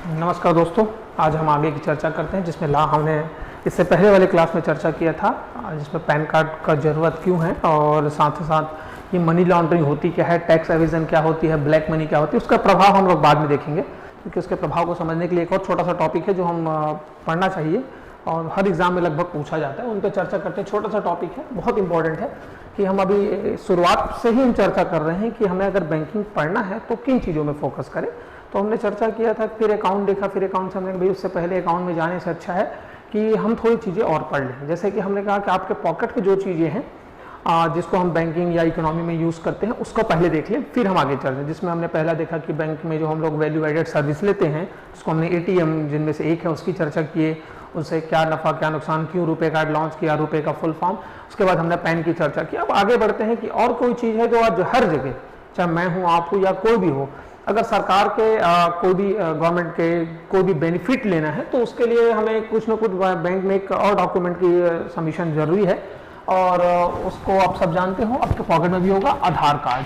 नमस्कार दोस्तों, आज हम आगे की चर्चा करते हैं जिसमें हमने इससे पहले वाले क्लास में चर्चा किया था जिसमें पैन कार्ड का ज़रूरत क्यों है और साथ ही साथ ये मनी लॉन्ड्रिंग होती क्या है, टैक्स एविजन क्या होती है, ब्लैक मनी क्या होती है, उसका प्रभाव हम लोग बाद में देखेंगे क्योंकि उसके प्रभाव को समझने के लिए एक और छोटा सा टॉपिक है जो हम पढ़ना चाहिए और हर एग्जाम में लगभग पूछा जाता है, उन पर चर्चा करते हैं। छोटा सा टॉपिक है, बहुत इंपॉर्टेंट है कि हम अभी शुरुआत से ही हम चर्चा कर रहे हैं कि हमें अगर बैंकिंग पढ़ना है तो किन चीज़ों में फोकस करें। तो हमने चर्चा किया था, फिर अकाउंट देखा, फिर अकाउंट से हमने भाई उससे पहले अकाउंट में जाने से अच्छा है कि हम थोड़ी चीज़ें और पढ़ लें। जैसे कि हमने कहा कि आपके पॉकेट की जो चीज़ें हैं जिसको हम बैंकिंग या इकोनॉमी में यूज़ करते हैं उसको पहले देख लें, फिर हम आगे चलते हैं। जिसमें हमने पहला देखा कि बैंक में जो हम लोग वैल्यू एडेड सर्विस लेते हैं उसको हमने ATM जिनमें से एक है उसकी चर्चा किए, उससे क्या नफ़ा क्या नुकसान, क्यों रुपए कार्ड लॉन्च किया, रुपए का फुल फॉर्म। उसके बाद हमने पैन की चर्चा की। अब आगे बढ़ते हैं कि और कोई चीज़ है जो आज हर जगह, चाहे मैं हूँ, आप हो या कोई भी हो, अगर सरकार के कोई भी गवर्नमेंट के कोई भी बेनिफिट लेना है तो उसके लिए हमें कुछ ना कुछ बैंक में एक और डॉक्यूमेंट की सबमिशन जरूरी है और उसको आप सब जानते हो, आपके पॉकेट में भी होगा, आधार कार्ड।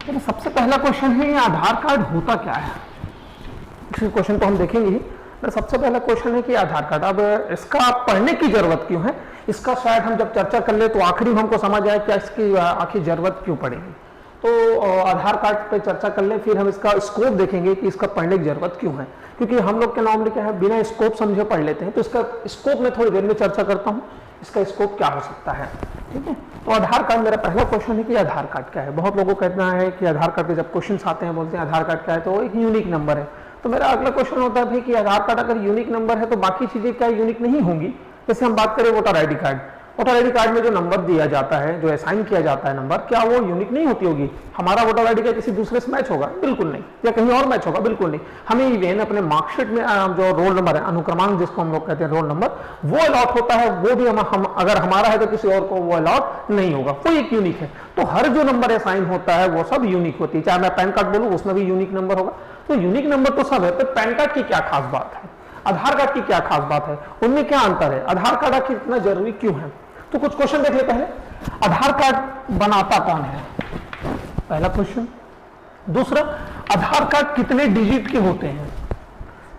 तो सबसे पहला क्वेश्चन है ये आधार कार्ड होता क्या है। इस क्वेश्चन को हम देखेंगे ही। सबसे पहला क्वेश्चन है कि आधार कार्ड, अब इसका पढ़ने की जरूरत क्यों है, इसका शायद हम जब चर्चा कर ले तो आखिरी में हमको समझ आए कि इसकी आखिर जरूरत क्यों पड़ेगी। तो आधार कार्ड पे चर्चा कर ले, फिर हम इसका स्कोप देखेंगे कि इसका पढ़ने की जरूरत क्यों है, क्योंकि हम लोग के नॉर्मली क्या है बिना स्कोप समझे पढ़ लेते हैं। तो इसका स्कोप में थोड़ी देर में चर्चा करता हूँ, इसका स्कोप क्या हो सकता है। ठीक है, तो आधार कार्ड, मेरा पहला क्वेश्चन है कि आधार कार्ड क्या है। बहुत लोगों को कहना है कि आधार कार्ड पे जब क्वेश्चन आते हैं बोलते हैं आधार कार्ड क्या है, तो वो एक यूनिक नंबर है। तो मेरा अगला क्वेश्चन होता है कि आधार कार्ड अगर यूनिक नंबर है तो बाकी चीजें क्या यूनिक नहीं होंगी। जैसे हम बात करें voter ID card, voter ID card में जो नंबर दिया जाता है, जो असाइन किया जाता है नंबर, क्या वो यूनिक नहीं होती होगी। हमारा वोटर आईडी कार्ड किसी दूसरे से मैच होगा? बिल्कुल नहीं। या कहीं और मैच होगा? बिल्कुल नहीं। हमें इवन अपने मार्कशीट में जो रोल नंबर है, अनुक्रमांक जिसको हम लोग कहते हैं रोल नंबर, वो अलॉट होता है, वो भी हम अगर हमारा है तो किसी और को वो अलॉट नहीं होगा, वो एक यूनिक है। तो हर जो नंबर असाइन होता है वो सब यूनिक होती है। चाहे मैं पैन कार्ड बोलूँ उसमें भी यूनिक नंबर होगा। तो यूनिक नंबर तो सब है, तो पैन कार्ड की क्या खास बात है, आधार कार्ड की क्या खास बात है, उनमें क्या अंतर है, आधार कार्ड आखिर इतना जरूरी क्यों है। तो कुछ क्वेश्चन देख ले पहले। आधार कार्ड बनाता कौन है, पहला क्वेश्चन। दूसरा, आधार कार्ड कितने डिजिट के होते हैं।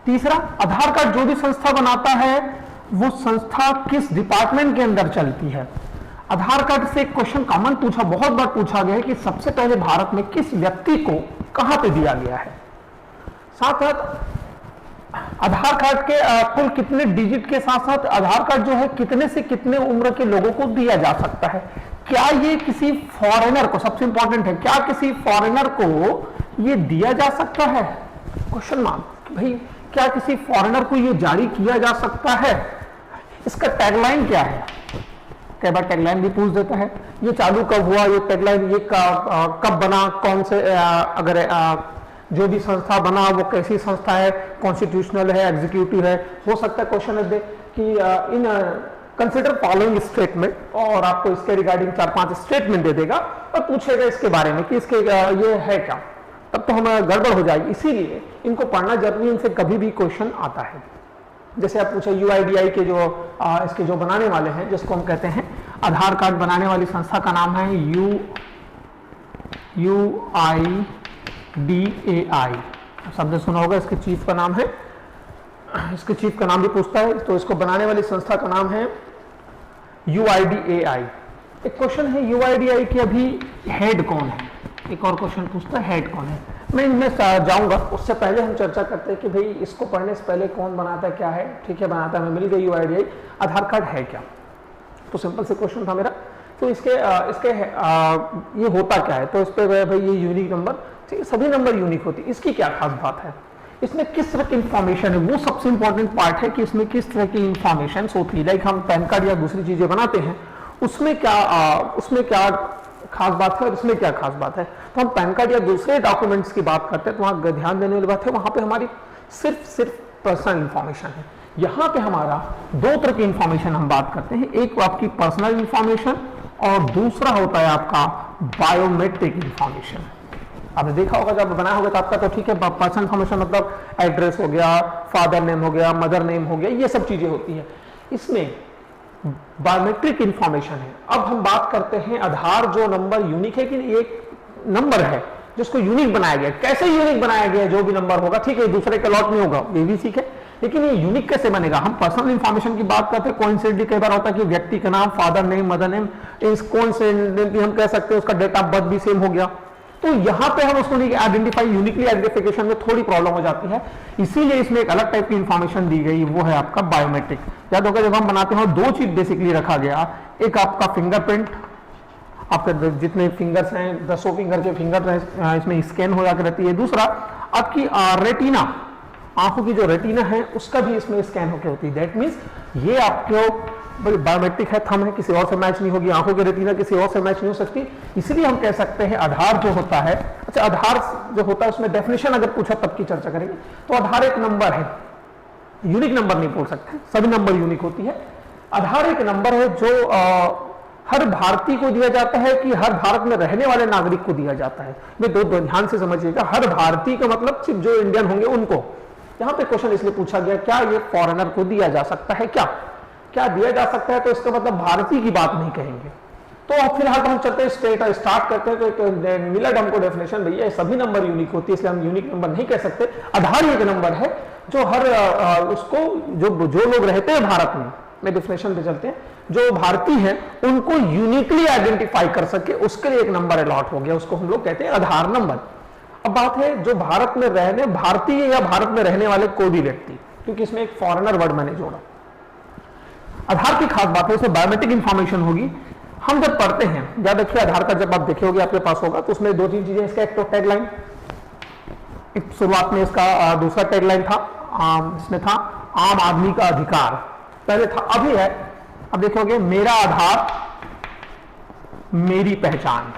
तीसरा, आधार कार्ड जो भी संस्था बनाता है वो संस्था किस डिपार्टमेंट के अंदर चलती है। आधार कार्ड से एक क्वेश्चन कॉमन पूछा, बहुत बार पूछा गया है कि सबसे पहले भारत में किस व्यक्ति को कहां पे दिया गया है। साथ साथ आधार कार्ड के कुल कितने डिजिट के साथ साथ आधार कार्ड जो है कितने से कितने उम्र के लोगों को दिया जा सकता है। क्या ये किसी फॉरेनर को, सबसे इंपॉर्टेंट है, क्या किसी फॉरेनर को ये दिया जा सकता है, क्वेश्चन मार्क। भाई क्या किसी फॉरेनर को ये जारी किया जा सकता है, इसका टैगलाइन क्या है। कई बार टैगलाइन भी पूछ देता है, ये चालू कब हुआ, ये टैगलाइन ये कब बना, कौन से अगर जो भी संस्था बना वो कैसी संस्था है, कॉन्स्टिट्यूशनल है, एग्जीक्यूटिव है। हो सकता है क्वेश्चन दे कि इन कंसिडर फॉलोइंग स्टेटमेंट, और आपको इसके रिगार्डिंग 4-5 स्टेटमेंट दे देगा और पूछेगा इसके बारे में कि इसके ये है क्या, तब तो हमें गड़बड़ हो जाएगी। इसीलिए इनको पढ़ना जरूरी, इनसे कभी भी क्वेश्चन आता है। जैसे आप पूछे UIDAI के जो इसके जो बनाने वाले हैं, जिसको हम कहते हैं आधार कार्ड बनाने वाली संस्था का नाम है UIDAI, सबने सुना होगा। इसके चीफ का नाम है, इसके चीफ का नाम भी पूछता है, तो इसको बनाने वाली संस्था का नाम है UIDAI। एक क्वेश्चन है UIDAI की अभी हेड कौन है, एक और क्वेश्चन पूछता है हेड कौन है। मैं इनमें जाऊंगा, उससे पहले हम चर्चा करते हैं कि भाई इसको पढ़ने से पहले कौन बनाता है, क्या है। ठीक है, बनाता है, हमें मिल गई UIDAI। आधार कार्ड है क्या, तो सिंपल से क्वेश्चन था मेरा। तो इसके ये होता क्या है, तो इस पे भाई ये यूनिक नंबर, ठीक है, सभी नंबर यूनिक होती है। इसकी क्या खास बात है, इसमें किस तरह की इंफॉर्मेशन है, वो सबसे इंपॉर्टेंट पार्ट है कि इसमें किस तरह की इंफॉर्मेशन होती है। लाइक हम पैन कार्ड या दूसरी चीजें बनाते हैं, उसमें क्या खास बात है और इसमें क्या खास बात है। तो हम पैन कार्ड या दूसरे डॉक्यूमेंट्स की बात करते हैं तो वहां ध्यान देने वाली बात है, वहां पे हमारी सिर्फ पर्सनल इंफॉर्मेशन है। यहाँ पे हमारा दो तरह की इंफॉर्मेशन हम बात करते हैं, एक आपकी पर्सनल इंफॉर्मेशन और दूसरा होता है आपका बायोमेट्रिक इंफॉर्मेशन। आपने देखा होगा जब बनाया होगा तो आपका तो ठीक है, पर्सनल इंफॉर्मेशन मतलब एड्रेस हो गया, फादर नेम हो गया, मदर नेम हो गया, ये सब चीजें होती है। इसमें बायोमेट्रिक इंफॉर्मेशन है। अब हम बात करते हैं आधार जो नंबर यूनिक है कि एक नंबर है जिसको यूनिक बनाया गया। कैसे यूनिक बनाया गया? जो भी नंबर होगा, ठीक है, दूसरे के लॉट में होगा, ये भी ठीक है, लेकिन ये यूनिक कैसे बनेगा? हम पर्सनल इंफॉर्मेशन की बात करते हैं, कोइंसिडेंटली कई बार होता है कि व्यक्ति का नाम, फादर नेम, मदर नेम, इस कोइंसिडेंटली हम कह सकते हैं उसका डेट ऑफ बर्थ भी सेम हो गया। तो यहां पे हम उसको नहीं आइडेंटिफाई, यूनिकली आइडेंटिफिकेशन में थोड़ी प्रॉब्लम हो जाती है, इसीलिए इसमें एक अलग टाइप की इंफॉर्मेशन दी गई, वो है आपका बायोमेट्रिक। याद होगा जब हम बनाते हैं दो चीज बेसिकली रखा गया, एक आपका फिंगरप्रिंट, आपके जितने फिंगर्स हैं 10 फिंगर के फिंगर इसमें स्कैन हो जाकर रहती है, दूसरा आपकी रेटिना, आंखों की जो रेटिना है उसका भी इसमें स्कैन होकर होती है। दैट मीन्स ये आपको बायोमेट्रिक है, थंब है, किसी और से मैच नहीं होगी, आंखों की रेटिना किसी और से मैच नहीं हो सकती, इसलिए हम कह सकते हैं आधार जो होता है। अच्छा, आधार जो होता है उसमें डेफिनेशन अगर पूछा तब की चर्चा करेंगे। तो आधार एक नंबर है, यूनिक नंबर नहीं बोल सकते, सभी नंबर यूनिक होती है। आधार एक नंबर है जो हर भारतीय को दिया जाता है कि हर भारत में रहने वाले नागरिक को दिया जाता है। वे दो ध्यान से समझिएगा, हर भारतीय का मतलब सिर्फ जो इंडियन होंगे उनको। यहां पे क्वेश्चन इसलिए पूछा गया, क्या ये फॉरेनर को दिया जा सकता है? क्या दिया जा सकता है? तो इसका मतलब भारतीय की बात नहीं कहेंगे। तो अब फिलहाल हम चलते हैं स्टार्ट करते हैं। तो मिला हमको डेफिनेशन, भैया सभी नंबर यूनिक होती है, इसलिए हम यूनिक नंबर नहीं कह सकते। आधार एक नंबर है जो हर उसको जो लोग रहते हैं भारत में डेफिनेशन पे चलते हैं, जो भारतीय हैं उनको यूनिकली आइडेंटिफाई कर सके, उसके लिए एक नंबर अलॉट हो गया, उसको हम लोग कहते हैं आधार नंबर। अब बात है जो भारत में रहने, भारतीय या भारत में रहने वाले कोई भी व्यक्ति, क्योंकि इसमें एक फॉरेनर वर्ड मैंने जोड़ा। आधार की खास बात है इसमें बायोमेट्रिक इंफॉर्मेशन होगी। हम जब पढ़ते हैं, याद रखिए आधार का जब आप देखोगे आपके पास होगा तो उसमें दो तीन चीजें, इसका एक तो टैगलाइन, शुरुआत में इसका दूसरा टैगलाइन था जिसमें था आम आदमी का अधिकार, पहले था, अभी है, अब देखोगे मेरा आधार मेरी पहचान,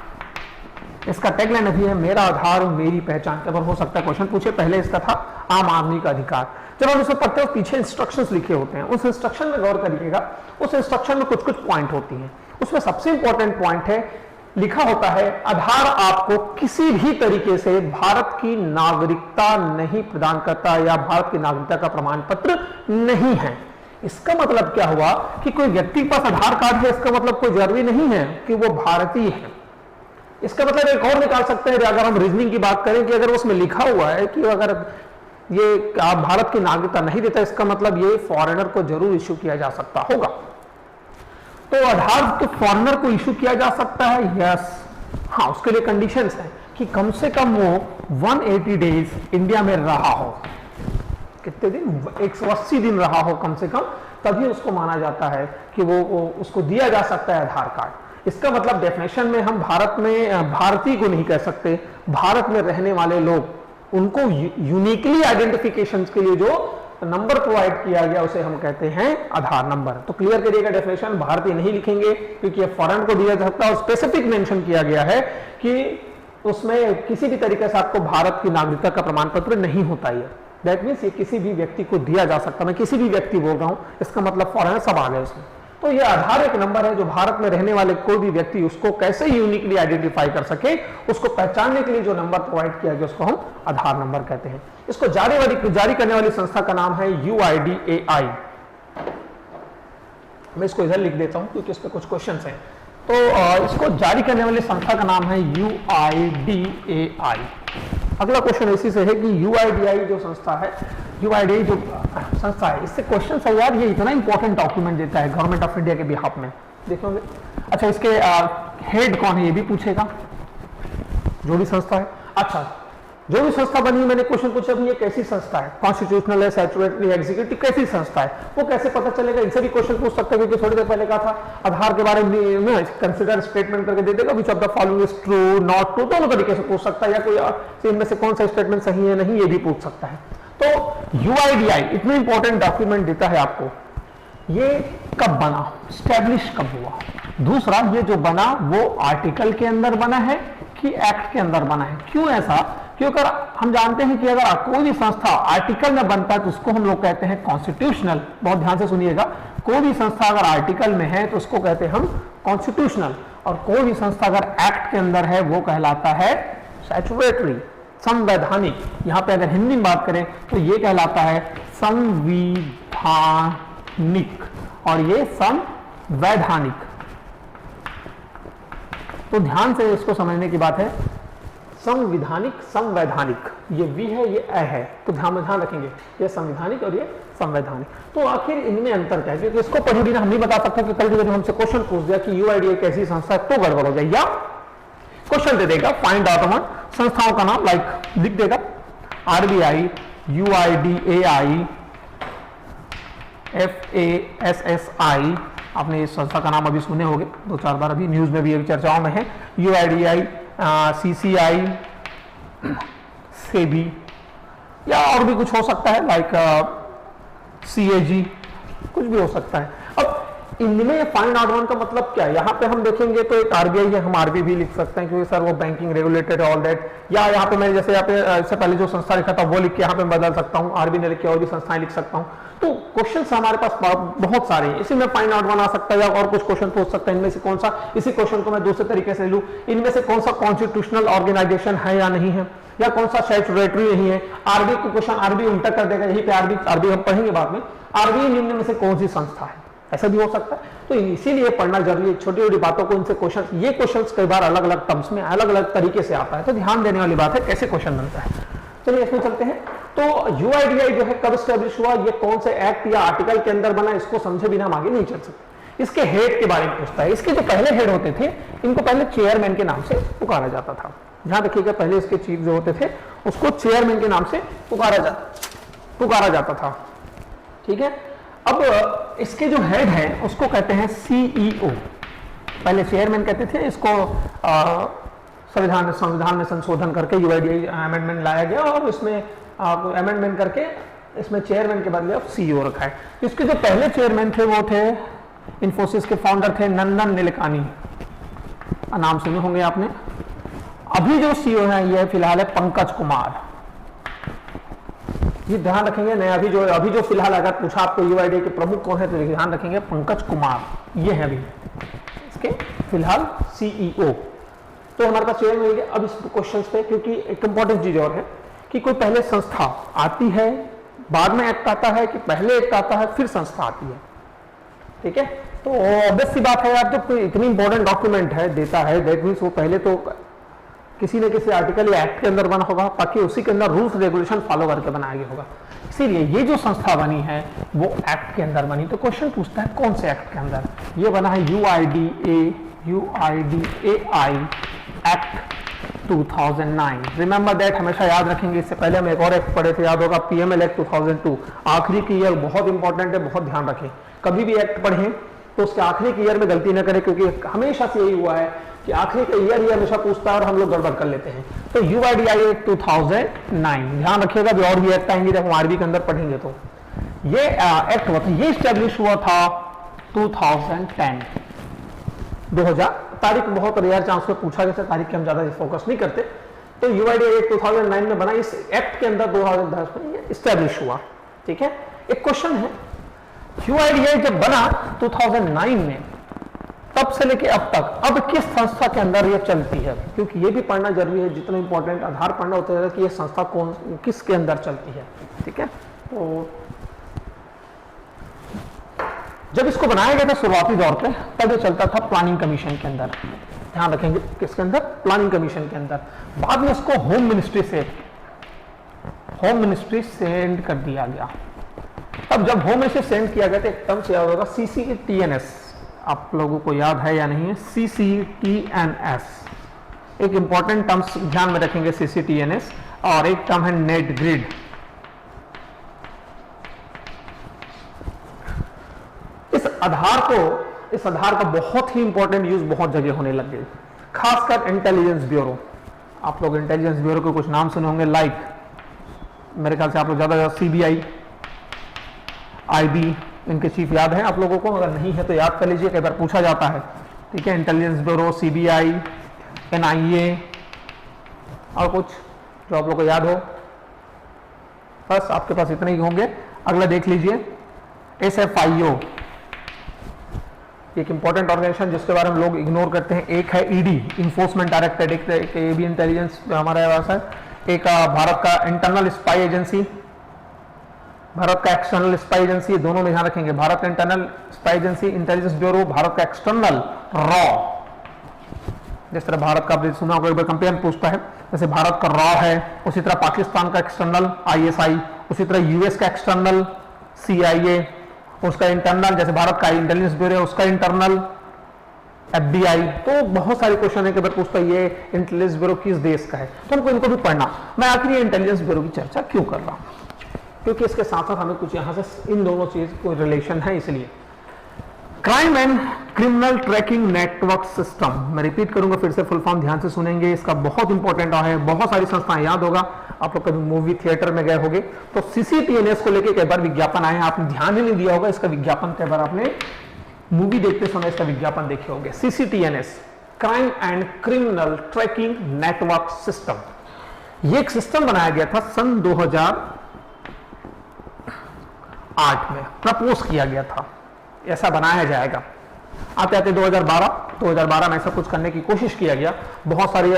इसका टैगलाइन अभी है मेरा आधार और मेरी पहचान। कब हो सकता है क्वेश्चन पूछे, पहले इसका था आम आदमी का अधिकार। जब हम इसे पढ़ते हैं पीछे इंस्ट्रक्शंस लिखे होते हैं, उस इंस्ट्रक्शन में गौर करिएगा, उस इंस्ट्रक्शन में कुछ कुछ पॉइंट होती हैं, उसमें सबसे इंपॉर्टेंट पॉइंट है, लिखा होता है आधार आपको किसी भी तरीके से भारत की नागरिकता नहीं प्रदान करता या भारत की नागरिकता का प्रमाण पत्र नहीं है। इसका मतलब क्या हुआ कि कोई व्यक्ति के पास आधार कार्ड है, इसका मतलब कोई जरूरी नहीं है कि वो भारतीय है। इसका मतलब एक और निकाल सकते हैं, अगर हम रीजनिंग की बात करें कि अगर उसमें लिखा हुआ है कि अगर ये आप भारत की नागरिकता नहीं देता, इसका मतलब ये फॉरेनर को जरूर इश्यू किया जा सकता होगा। तो आधार तो फॉरेनर को इश्यू किया जा सकता है, यस। हाँ, उसके लिए कंडीशंस हैं कि कम से कम वो 180 डेज इंडिया में रहा हो। कितने दिन? 180 दिन रहा हो कम से कम, तभी उसको माना जाता है कि वो उसको दिया जा सकता है आधार कार्ड। इसका मतलब डेफिनेशन में हम भारत में भारतीय को नहीं कह सकते, भारत में रहने वाले लोग, उनको यूनिकली आइडेंटिफिकेशन के लिए जो नंबर प्रोवाइड किया गया उसे हम कहते हैं आधार नंबर। तो क्लियर करिएगा डेफिनेशन, भारतीय नहीं लिखेंगे क्योंकि ये फॉरेन को दिया जा सकता है, और स्पेसिफिक मेंशन किया गया है कि उसमें किसी भी तरीके से आपको भारत की नागरिकता का प्रमाण पत्र नहीं होता है। दैट मीन्स ये किसी भी व्यक्ति को दिया जा सकता है। मैं किसी भी व्यक्ति बोल रहा हूं, इसका मतलब फॉरेनर सब आ गए उसमें। तो ये आधार एक नंबर है जो भारत में रहने वाले कोई भी व्यक्ति उसको कैसे यूनिकली आइडेंटिफाई कर सके, उसको पहचानने के लिए जो नंबर प्रोवाइड किया गया उसको हम आधार नंबर कहते हैं। इसको जारी करने वाली संस्था का नाम है UIDAI। मैं इसको इधर लिख देता हूं क्योंकि इस पे कुछ क्वेश्चंस हैं। तो इसको जारी करने वाली संस्था का नाम है UIDAI। अगला क्वेश्चन इसी से है कि UIDAI जो संस्था है, UIDAI जो संस्था है, इससे क्वेश्चन है यार, ये इतना इंपॉर्टेंट डॉक्यूमेंट देता है गवर्नमेंट ऑफ इंडिया के बिहाफ में, देखोगे। अच्छा, इसके हेड कौन है ये भी पूछेगा, जो भी संस्था है। अच्छा, जो भी संस्था बनी, मैंने क्वेश्चन पूछा ये कैसी संस्था है, कॉन्स्टिट्यूशनल है, स्टैट्यूटरी, एग्जीक्यूटिव, कैसी संस्था है, वो कैसे पता चलेगा? इनसे भी क्वेश्चन पूछ सकते हैं, क्योंकि थोड़ी देर पहले कहा था आधार के बारे में कंसिडर स्टेटमेंट करके दे देगा, which of the following is true, not true, दोनों तरीके से पूछ सकता है, या कोई इनमें से कौन सा स्टेटमेंट सही है नहीं, ये भी पूछ सकता है। तो UIDAI इतना इंपॉर्टेंट डॉक्यूमेंट देता है आपको। ये कब बना, स्टैब्लिश कब हुआ, दूसरा ये जो बना वो आर्टिकल के अंदर बना है कि एक्ट के अंदर बना है। क्यों ऐसा? क्योंकि हम जानते हैं कि अगर कोई भी संस्था आर्टिकल में बनता है तो उसको हम लोग कहते हैं कॉन्स्टिट्यूशनल। बहुत ध्यान से सुनिएगा, कोई भी संस्था अगर आर्टिकल में है तो उसको कहते हैं हम कॉन्स्टिट्यूशनल, और कोई भी संस्था अगर एक्ट के अंदर है वो कहलाता है स्टैट्यूटरी, संवैधानिक। यहाँ पे अगर हिंदी में बात करें तो ये कहलाता है संविधानिक, और ये वैधानिक, तो ध्यान से इसको समझने की बात है। संविधानिक, संवैधानिक, ये वी है, ये अ है, तो ध्यान में ध्यान रखेंगे, ये संविधानिक और ये संवैधानिक। तो आखिर इनमें अंतर क्या है, क्योंकि इसको पढ़े बिना हम नहीं बता सकते कि कल जब हमसे क्वेश्चन पूछ दिया कि यूआईडीआई कैसी संस्था है तो गड़बड़ हो जाए, या क्वेश्चन दे देगा फाइंड आउट ऑन संस्थाओं का नाम, लाइक लिख देगा आरबीआई, यूआईडीएआई, एफएएसएसआई, आपने इस संस्था का नाम अभी सुने होंगे 2-4 बार, अभी न्यूज में भी अभी चर्चाओं में है। यूआईडीआई, सीसीआई, सेबी, या और भी कुछ हो सकता है, लाइक सीएजी, कुछ भी हो सकता है। अब इनमें फाइंड आउट वन का मतलब क्या है, यहाँ पे हम देखेंगे तो एक आरबीआई है, हम आरबी भी लिख सकते हैं क्योंकि सर वो बैंकिंग रेगुलेटेड ऑल दैट, या यहाँ पे मैं जैसे यहाँ पे इससे पहले जो संस्था लिखा था वो लिख के यहाँ पे बदल सकता हूँ, आरबी ने लिख के और भी संस्थाएं लिख सकता हूँ। तो क्वेश्चन हमारे पास बहुत सारे हैं, इसी में फाइंड आउट वन आ सकता है, या और कुछ क्वेश्चन पूछ सकता है, इनमें से कौन सा, इसी क्वेश्चन को मैं दूसरे तरीके से लूँ, इनमें से कौन सा कॉन्स्टिट्यूशनल ऑर्गेनाइजेशन है या नहीं है, या कौन सा स्टैट्यूटरी नहीं है। आरबी को क्वेश्चन आरबी उल्टा कर देगा, यही पे आरबी हम पढ़ेंगे बाद में, आरबी निम्न में से कौन सी संस्था है, ऐसा भी हो सकता है। तो इसीलिए पढ़ना जरूरी है, छोटी छोटी बातों को, इनसे क्वेश्चन, ये क्वेश्चन कई बार अलग अलग टर्म्स में अलग अलग तरीके से आता है, तो ध्यान देने वाली बात है कैसे क्वेश्चन बनता है। चलिए इसमें चलते हैं। तो यूआईडीआई जो है कब स्टैब्लिश हुआ, ये कौन से एक्ट या आर्टिकल के अंदर बना, इसको समझे बिना हम आगे नहीं चल सकते। इसके हेड के बारे में पूछता है, इसके जो पहले हेड होते थे इनको पहले चेयरमैन के नाम से पुकारा जाता था, ध्यान रखिएगा, पहले इसके चीफ जो होते थे उसको चेयरमैन के नाम से पुकारा जाता था, ठीक है। अब इसके जो हेड है उसको कहते हैं सीईओ, पहले चेयरमैन कहते थे, इसको संविधान में संशोधन करके यूआईडीआई अमेंडमेंट लाया गया और इसमें अमेंडमेंट करके इसमें चेयरमैन के बदले अब सीईओ रखा है। इसके जो पहले चेयरमैन थे वो थे, इन्फोसिस के फाउंडर थे नंदन निलेकानी, नाम सुने होंगे आपने। अभी जो सीईओ है ये फिलहाल है पंकज कुमार, ये ध्यान रखेंगे। नया अभी जो फिलहाल अगर पूछा आपको यूआईडीआई के प्रमुख कौन है तो ध्यान रखेंगे पंकज कुमार, ये है अभी इसके फिलहाल सीईओ। तो हमारे पास चेयरमैन मिल गया। अब इस क्वेश्चन पे, क्योंकि एक इंपॉर्टेंट चीज और है कि कोई पहले संस्था आती है, बाद में एक्ट आता है, कि पहले एक्ट आता है फिर संस्था आती है, ठीक है। तो ऑब्वियस सी बात है यार, जब कोई इतनी इंपॉर्टेंट डॉक्यूमेंट है देता है, दैट मीन्स वो पहले तो किसी न किसी आर्टिकल या एक्ट के अंदर बना होगा, ताकि उसी के अंदर रूल्स रेगुलेशन फॉलो करके बनाया गया होगा। इसीलिए ये जो संस्था बनी है वो एक्ट के अंदर बनी। तो क्वेश्चन पूछता है कौन से एक्ट के अंदर, ये बना है यूआईडीएआई एक्ट 2009। रिमेंबर दैट, हमेशा याद रखेंगे। इससे पहले हम एक और एक्ट पढ़े थे, याद होगा, पीएमएल एक्ट 2002, आखिरी की ईयर बहुत इंपॉर्टेंट है, बहुत ध्यान रखें। कभी भी एक्ट पढ़ें तो उसके आखिरी की ईयर में गलती न करें, क्योंकि हमेशा से यही हुआ है कि आखिरी का ईयर ही हमेशा पूछता है और हम लोग गड़बड़ कर लेते हैं। तो यूआईडीआई एक्ट 2009 ध्यान रखिएगा, भी और भी एक्ट आएंगे जब हम आरबी के अंदर पढ़ेंगे। तो ये एक्ट हुआ था, ये स्टैब्लिश हुआ था 2010 तारीख बहुत रेयर चांस पे पूछा गया, तारीख के हम ज्यादा फोकस नहीं करते। तो यूआईडीआई एक्ट 2009 में बना, इस एक्ट के अंदर 2010 में ये स्टैब्लिश हुआ, ठीक है। एक क्वेश्चन है, यूआईडीआई जब बना 2009 में, तब से लेके अब तक अब किस संस्था के अंदर ये चलती है, क्योंकि ये भी पढ़ना जरूरी है, जितना इंपॉर्टेंट आधार पढ़ना होता है कि ये संस्था कौन किसके अंदर चलती है, ठीक है। तो जब इसको बनाया गया था शुरुआती दौर पे, तब ये चलता था प्लानिंग कमीशन के अंदर, ध्यान रखेंगे किसके अंदर, प्लानिंग कमीशन के अंदर। बाद में इसको होम मिनिस्ट्री सेंड कर दिया गया। अब जब होम मिनिस्ट्री सेंड किया गया तो एक टर्म से याद होगा, CCTNS, आप लोगों को याद है या नहीं है, CCTNS एक इंपॉर्टेंट टर्म्स ध्यान में रखेंगे, CCTNS। और एक टर्म है नेट ग्रिड। इस आधार का बहुत ही इंपॉर्टेंट यूज बहुत जगह होने लग गई, खासकर इंटेलिजेंस ब्यूरो। आप लोग इंटेलिजेंस ब्यूरो के कुछ नाम सुने होंगे, लाइक मेरे ख्याल से आप लोग ज्यादा CBI, IB, इनके चीफ याद हैं आप लोगों को, अगर नहीं है तो याद कर लीजिए, कई बार पूछा जाता है, ठीक है। इंटेलिजेंस ब्यूरो, CBI, NIA और कुछ जो आप लोग को याद हो, बस आपके पास इतने ही होंगे। अगला देख लीजिए, SFIO, एक इंपॉर्टेंट ऑर्गेनाइजेशन जिसके बारे में लोग इग्नोर करते हैं। एक है ED, इन्फोर्समेंट डायरेक्टरेट, एक ये भी इंटेलिजेंस हमारा पास है। एक भारत का इंटरनल स्पाई एजेंसी, भारत का एक्सटर्नल स्पाई एजेंसी, दोनों में ध्यान रखेंगे, भारत का internal spy agency intelligence bureau, Bharat का एक्सटर्नल रॉ, जिस तरह भारत का आपने सुना होगा, एक बार कंपेयर पूछता है, जैसे भारत का रॉ है, उसी तरह पाकिस्तान का एक्सटर्नल आईएसआई, उसी तरह यूएस का एक्सटर्नल सीआईए, उसका इंटरनल, जैसे भारत का इंटेलिजेंस ब्यूरो उसका इंटरनल एफबीआई। तो बहुत सारे क्वेश्चन है कि अगर पूछता है ये इंटेलिजेंस ब्यूरो किस देश का है, तो हमको इनको भी पढ़ना। मैं आखिर ये इंटेलिजेंस ब्यूरो की चर्चा क्यों कर रहा हूं, क्योंकि इसके साथ साथ हमें कुछ यहां से इन दोनों चीज को रिलेशन है, इसलिए crime and criminal tracking network system, मैं रिपीट करूंगा फिर से, फुल फॉर्म ध्यान से सुनेंगे, इसका बहुत इंपॉर्टेंट है, बहुत सारी संस्थाएं याद होगा, आप लोग कभी मूवी थिएटर में गए होंगे तो सीसीटीएनएस को लेकर कई बार विज्ञापन आए, आपने ध्यान ही नहीं दिया होगा, इसका विज्ञापन कई बार आपने मूवी देखते समय इसका विज्ञापन देखे होंगे। CCTNS, crime and criminal tracking network system, ये एक सिस्टम बनाया गया था सन 2008 में, प्रपोज किया गया था ऐसा बनाया जाएगा। आते आते 2012 में ऐसा कुछ करने की कोशिश किया गया, बहुत सारी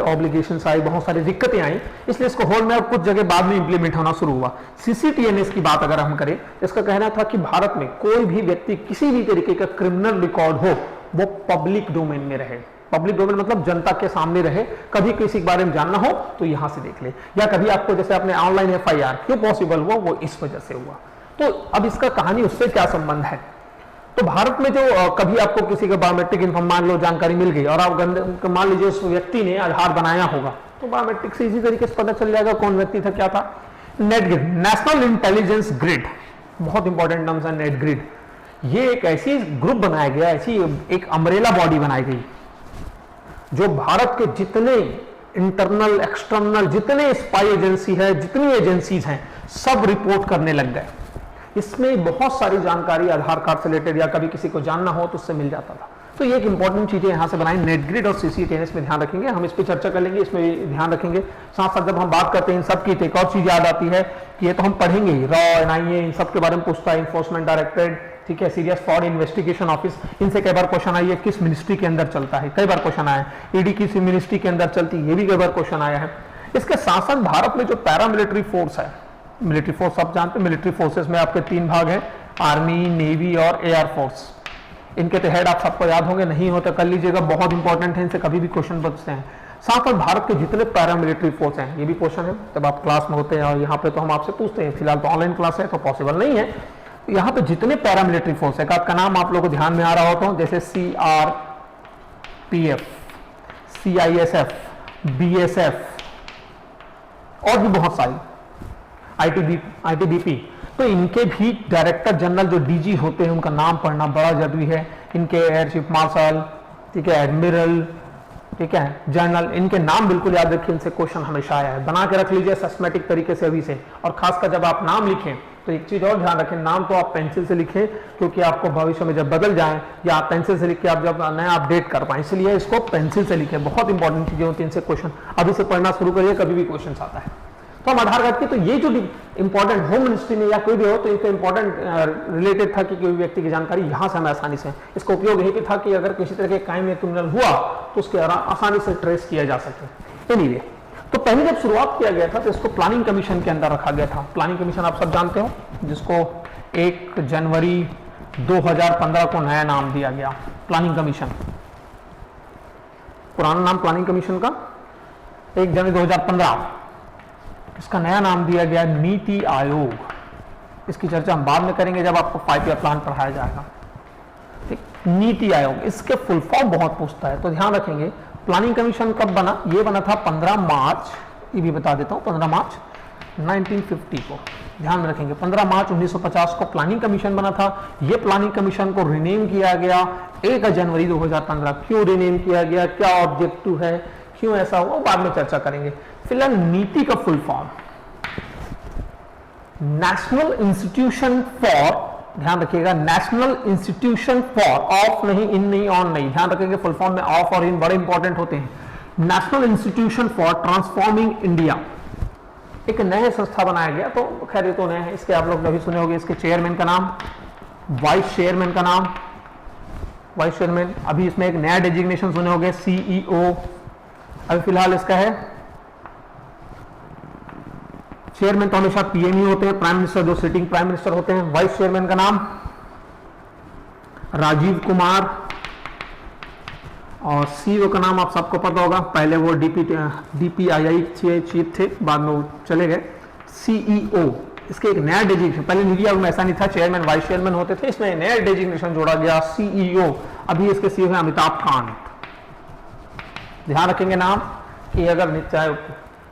ऑब्लिगेशंस आई, बहुत सारी दिक्कतें आई, इसलिए इसको होल्ड में कुछ जगह बाद में इंप्लीमेंट होना शुरू हुआ। सीसीटीएनएस की बात अगर हम करें, इसका कहना था कि भारत में कोई भी व्यक्ति किसी भी तरीके का क्रिमिनल रिकॉर्ड हो वो पब्लिक डोमेन में रहे। पब्लिक डोमेन मतलब जनता के सामने रहे, कभी किसी के बारे में जानना हो तो यहां से देख ले, या कभी आपको जैसे आपने ऑनलाइन एफआईआर क्यों पॉसिबल हुआ, वो इस वजह से हुआ। तो अब इसका कहानी उससे क्या संबंध है, तो भारत में जो कभी आपको किसी का बायोमेट्रिक इन्फॉर्म मान लो जानकारी मिल गई और आप मान लीजिए उस व्यक्ति ने आधार बनाया होगा, तो बायोमेट्रिक से इसी तरीके से पता चल जाएगा कौन व्यक्ति था, क्या था। Net grid, national intelligence grid, बहुत इंपॉर्टेंट टर्म्स है नेट ग्रिड। ये एक ऐसी ग्रुप बनाया गया, ऐसी एक अम्ब्रेला बॉडी बनाई गई जो भारत के जितने इंटरनल एक्सटर्नल जितने स्पाई एजेंसी है, जितनी एजेंसीज हैं, सब रिपोर्ट करने लग गए। इसमें बहुत सारी जानकारी आधार कार्ड से रिलेटेड या कभी किसी को जानना हो तो उससे मिल जाता था। तो ये एक इंपॉर्टेंट चीजें यहां से बनाई, नेट ग्रिड और सीसीटीएनएस में ध्यान रखेंगे, हम इस पर चर्चा कर लेंगे, इसमें ध्यान रखेंगे। साथ साथ जब हम बात करते हैं इन सब की, एक और चीज याद आती है कि ये तो हम पढ़ेंगे ही, रॉ, एनआईए, इन सब के बारे में पूछता है, इन्फोर्समेंट डायरेक्टरेट, ठीक है, सीरियस फ्रॉड इन्वेस्टिगेशन ऑफिस, इनसे कई बार क्वेश्चन आई है, किस मिनिस्ट्री के अंदर चलता है, कई बार क्वेश्चन आया है, ईडी किस मिनिस्ट्री के अंदर चलती है, ये भी कई बार क्वेश्चन आया है। इसके साथ साथ भारत में जो पैरामिलिट्री फोर्स है, मिलिट्री फोर्स आप जानते हैं, मिलिट्री फोर्सेस में आपके 3 भाग हैं, आर्मी, नेवी और एयर फोर्स। इनके तो हेड आप सबको याद होंगे, नहीं हो तो कर लीजिएगा, बहुत इंपॉर्टेंट है, इनसे कभी भी क्वेश्चन पूछते हैं। साथ साथ भारत के जितने पैरामिलिट्री फोर्स हैं, ये भी क्वेश्चन है जब आप क्लास में होते हैं, और यहाँ पे तो हम आपसे पूछते हैं, फिलहाल तो ऑनलाइन क्लास है तो पॉसिबल नहीं है। यहाँ पे जितने पैरामिलिट्री फोर्स है, आपका नाम आप लोगों को ध्यान में आ रहा होता हो, जैसे CRPF, CISF, BSF और भी बहुत सारी, ITBP, तो इनके भी डायरेक्टर जनरल जो डीजी होते हैं उनका नाम पढ़ना बड़ा जरूरी है। इनके एयर चीफ मार्शल, ठीक है, एडमिरल, ठीक है, जनरल, इनके नाम बिल्कुल याद रखिए, इनसे क्वेश्चन हमेशा आया है, बना के रख लीजिए सिस्टमैटिक तरीके से अभी से। और खासकर जब आप नाम लिखें तो एक चीज और ध्यान रखें, नाम तो आप पेंसिल से लिखें, क्योंकि आपको भविष्य में जब बदल जाए या आप पेंसिल से लिख के आप जब नया अपडेट कर पाए, इसलिए इसको पेंसिल से लिखें। बहुत इंपॉर्टेंट चीजें होती हैं, इनसे क्वेश्चन अभी से पढ़ना शुरू करिए, कभी भी क्वेश्चन आता है। तो हम आधार कार्ड की, तो ये जो इंपॉर्टेंट होम मिनिस्ट्री में या कोई भी हो, तो इसका इंपॉर्टेंट रिलेटेड था कि कोई व्यक्ति की जानकारी यहां से हमें आसानी से, इसका उपयोग यही भी था कि अगर किसी तरह के क्राइम या क्रिमिनल हुआ तो उसके आसानी से ट्रेस किया जा सके। एनीवे, तो पहले जब शुरुआत किया गया था तो इसको प्लानिंग कमीशन के अंदर रखा गया था। प्लानिंग कमीशन आप सब जानते हो, जिसको 1 जनवरी 2015 को नया नाम दिया गया, प्लानिंग कमीशन। पुराना नाम प्लानिंग कमीशन का 1 जनवरी 2015, इसका नया नाम दिया गया नीति आयोग। इसकी चर्चा हम बाद में करेंगे जब आपको 5 ईयर प्लान पढ़ाया जाएगा। ठीक, नीति आयोग, इसके फुल फॉर्म बहुत पूछता है, तो ध्यान रखेंगे। प्लानिंग कमीशन कब बना? ये बना था 15 मार्च, ये भी बता देता हूँ, 15 मार्च 1950 को, ध्यान में रखेंगे। 15 मार्च 1950 को प्लानिंग कमीशन बना था। ये प्लानिंग कमीशन को रिनेम किया गया 1 जनवरी 2015। क्यों रिनेम किया गया, क्या ऑब्जेक्टिव है, क्यों ऐसा हुआ, बाद में चर्चा करेंगे। फिलहाल नीति का full form national institution for, ध्यान रखिएगा, नेशनल इंस्टीट्यूशन फॉर, ऑफ नहीं, इन नहीं, ऑन नहीं, ध्यान रखेंगे। फुल फॉर्म में ऑफ और इन बड़े इंपॉर्टेंट होते हैं। National institution for transforming India, एक नया संस्था बनाया गया। तो खैर ये तो नया है, इसके आप लोग कभी सुने होंगे, इसके चेयरमैन का नाम, वाइस चेयरमैन का नाम, वाइस चेयरमैन। अभी इसमें एक नया डेजिग्नेशन सुने होंगे, CEO। अभी फिलहाल इसका है चेयरमैन तो हमेशा पीएम ही होते हैं, प्राइम मिनिस्टर जो सिटिंग प्राइम मिनिस्टर होते हैं। वाइस चेयरमैन का नाम राजीव कुमार, और सीईओ का नाम आप सबको पता होगा, पहले वो डीपीआईआई चीफ थे, बाद में वो चले गए सीईओ। इसके एक नया डेजिग्नेशन, पहले नीति आयोग में ऐसा नहीं था, चेयरमैन वाइस चेयरमैन होते थे, इसमें नया डेजिग्नेशन जोड़ा गया सीईओ। अभी इसके सीईओ है अमिताभ कांत। ध्यान रखेंगे नाम कि अगर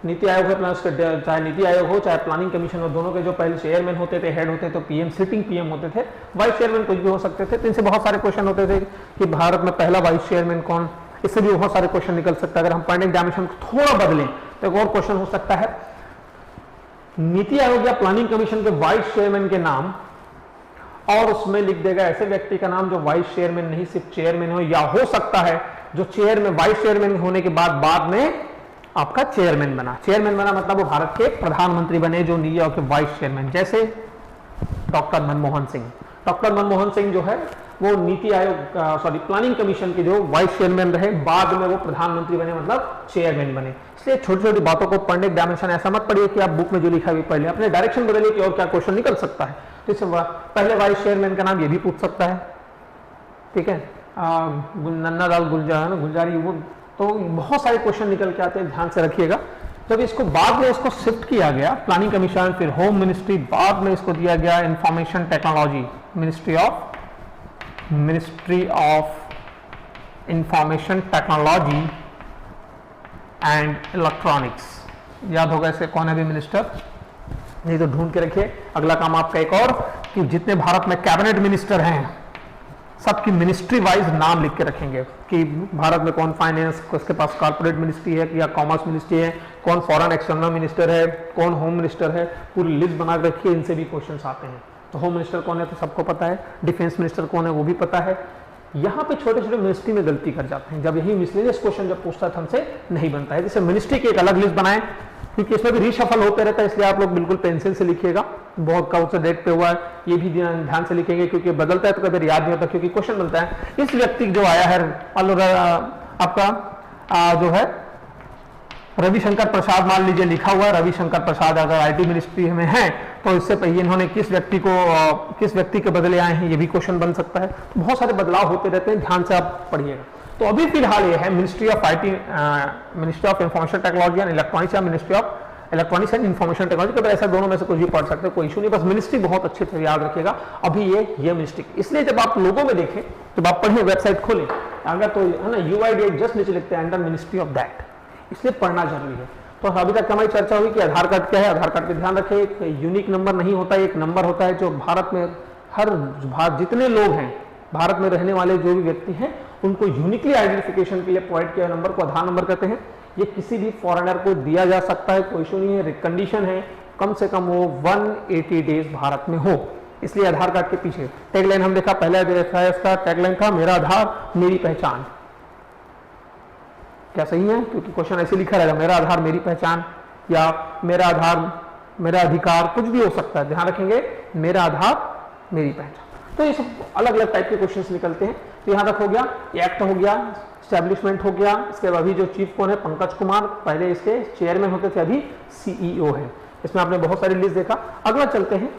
नीति आयोग है, चाहे नीति आयोग हो चाहे प्लानिंग कमीशन हो, दोनों के जो पहले चेयरमैन होते थे, हेड होते थे, पीएम सिटिंग पीएम होते थे, वाइस चेयरमैन कुछ भी हो सकते थे। तो इनसे बहुत सारे क्वेश्चन होते थे कि भारत में पहला वाइस चेयरमैन कौन, इससे भी बहुत सारे क्वेश्चन निकल सकता है। अगर हम पढ़ने डायमेंशन को थोड़ा बदलें तो एक और क्वेश्चन हो सकता है, नीति आयोग या प्लानिंग कमीशन के वाइस चेयरमैन के नाम, और उसमें लिख देगा ऐसे व्यक्ति का नाम जो वाइस चेयरमैन नहीं सिर्फ चेयरमैन हो, या हो सकता है जो चेयरमैन वाइस चेयरमैन होने के बाद में आपका चेयरमैन बना। चेयरमैन बना मतलब वो भारत के प्रधानमंत्री बने, जो नीति आयोग के वाइस चेयरमैन, जैसे डॉक्टर मनमोहन सिंह। डॉक्टर मनमोहन सिंह जो है वो नीति आयोग प्लानिंग कमीशन के जो वाइस चेयरमैन रहे, बाद में वो प्रधानमंत्री बने, मतलब चेयरमैन बने। इसलिए छोटी छोटी बातों को पढ़ने डायमेंशन ऐसा मत पढ़िए कि आप बुक में जो लिखा है पढ़ लें, अपने डायरेक्शन बदलिए कि और क्या क्वेश्चन निकल सकता है। तो इससे पहले वाइस चेयरमैन का नाम ये भी पूछ सकता है, ठीक है, नन्ना लाल गुलजारी, वो तो बहुत सारे क्वेश्चन निकल के आते हैं, ध्यान से रखिएगा। जब इसको बाद में इसको शिफ्ट किया गया प्लानिंग कमीशन, फिर होम मिनिस्ट्री, बाद में इसको दिया गया information technology, ministry of information technology and electronics. याद होगा इसे कौन है भी मिनिस्टर, नहीं तो ढूंढ के रखिए। अगला काम आपका एक और, कि जितने भारत में कैबिनेट मिनिस्टर हैं सबकी मिनिस्ट्री वाइज नाम लिख के रखेंगे कि भारत में कौन फाइनेंस, उसके पास कॉर्पोरेट मिनिस्ट्री है या कॉमर्स मिनिस्ट्री है, कौन फॉरेन एक्सटर्नल मिनिस्टर है, कौन होम मिनिस्टर है, पूरी लिस्ट बना के रखिए। इनसे भी क्वेश्चंस आते हैं। तो होम मिनिस्टर कौन है तो सबको पता है, डिफेंस मिनिस्टर कौन है वो भी पता है। यहाँ पे छोटे छोटे मिनिस्ट्री में गलती कर जाते हैं, जब यही मिसलेनियस क्वेश्चन जब पूछता है तो हमसे नहीं बनता है। जैसे मिनिस्ट्री की एक अलग लिस्ट बनाए, क्योंकि इसमें भी रीशफल होते रहता है, इसलिए आप लोग बिल्कुल पेंसिल से लिखिएगा। बहुत कौन सा डेट पे हुआ है ये भी ध्यान से लिखेंगे, क्योंकि बदलता है तो कभी याद नहीं होता, क्योंकि क्वेश्चन बनता है। इस व्यक्ति जो आया है आपका जो है रविशंकर प्रसाद, मान लीजिए लिखा हुआ है रविशंकर प्रसाद, अगर आईटी मिनिस्ट्री में है तो इससे पहले इन्होंने किस व्यक्ति के बदले आए हैं, ये भी क्वेश्चन बन सकता है। तो बहुत सारे बदलाव होते रहते हैं, ध्यान से आप पढ़िएगा। तो अभी फिलहाल ये है ministry of information technology and electronics, या ministry of electronics and information technology. तो ऐसा दोनों में से कुछ भी पढ़ सकते हैं, कोई इशू नहीं, बस मिनिस्ट्री बहुत अच्छे से याद रखिएगा। अभी ये मिनिस्ट्री, इसलिए जब आप लोगों में देखें, जब आप पढ़ें, वेबसाइट खोलें, अगर तो है ना UID जस्ट नीचे लिखते हैं अंडर मिनिस्ट्री ऑफ दैट, इसलिए पढ़ना जरूरी है। तो अभी तक हमारी चर्चा हुई कि आधार कार्ड क्या है। आधार कार्ड पे ध्यान रखें, एक यूनिक नंबर नहीं होता, एक नंबर होता है जो भारत में जितने लोग हैं, भारत में रहने वाले जो भी व्यक्ति हैं, उनको यूनिकली आइडेंटिफिकेशन के लिए प्रोवाइड किया नंबर को आधार नंबर कहते हैं। ये किसी भी फॉरेनर को दिया जा सकता है, कोई इशू नहीं है। कंडीशन है कम से कम वो 180 डेज भारत में हो, इसलिए आधार कार्ड के पीछे टैगलाइन हम देखा, पहले देखा है इसका टैगलाइन था मेरा आधार मेरी पहचान। क्या सही है? क्योंकि क्वेश्चन ऐसे लिखा रहेगा, मेरा आधार मेरी पहचान, या मेरा आधार मेरा अधिकार, कुछ भी हो सकता है। ध्यान रखेंगे, मेरा आधार मेरी पहचान। तो ये सब अलग अलग टाइप के क्वेश्चंस निकलते हैं। तो यहाँ तक हो गया, एक्ट हो गया, स्टैब्लिशमेंट हो गया। इसके बाद अभी जो चीफ कौन है, पंकज कुमार, पहले इसके चेयरमैन होते थे, अभी सीईओ है। इसमें आपने बहुत सारी लिस्ट देखा। अगला चलते हैं,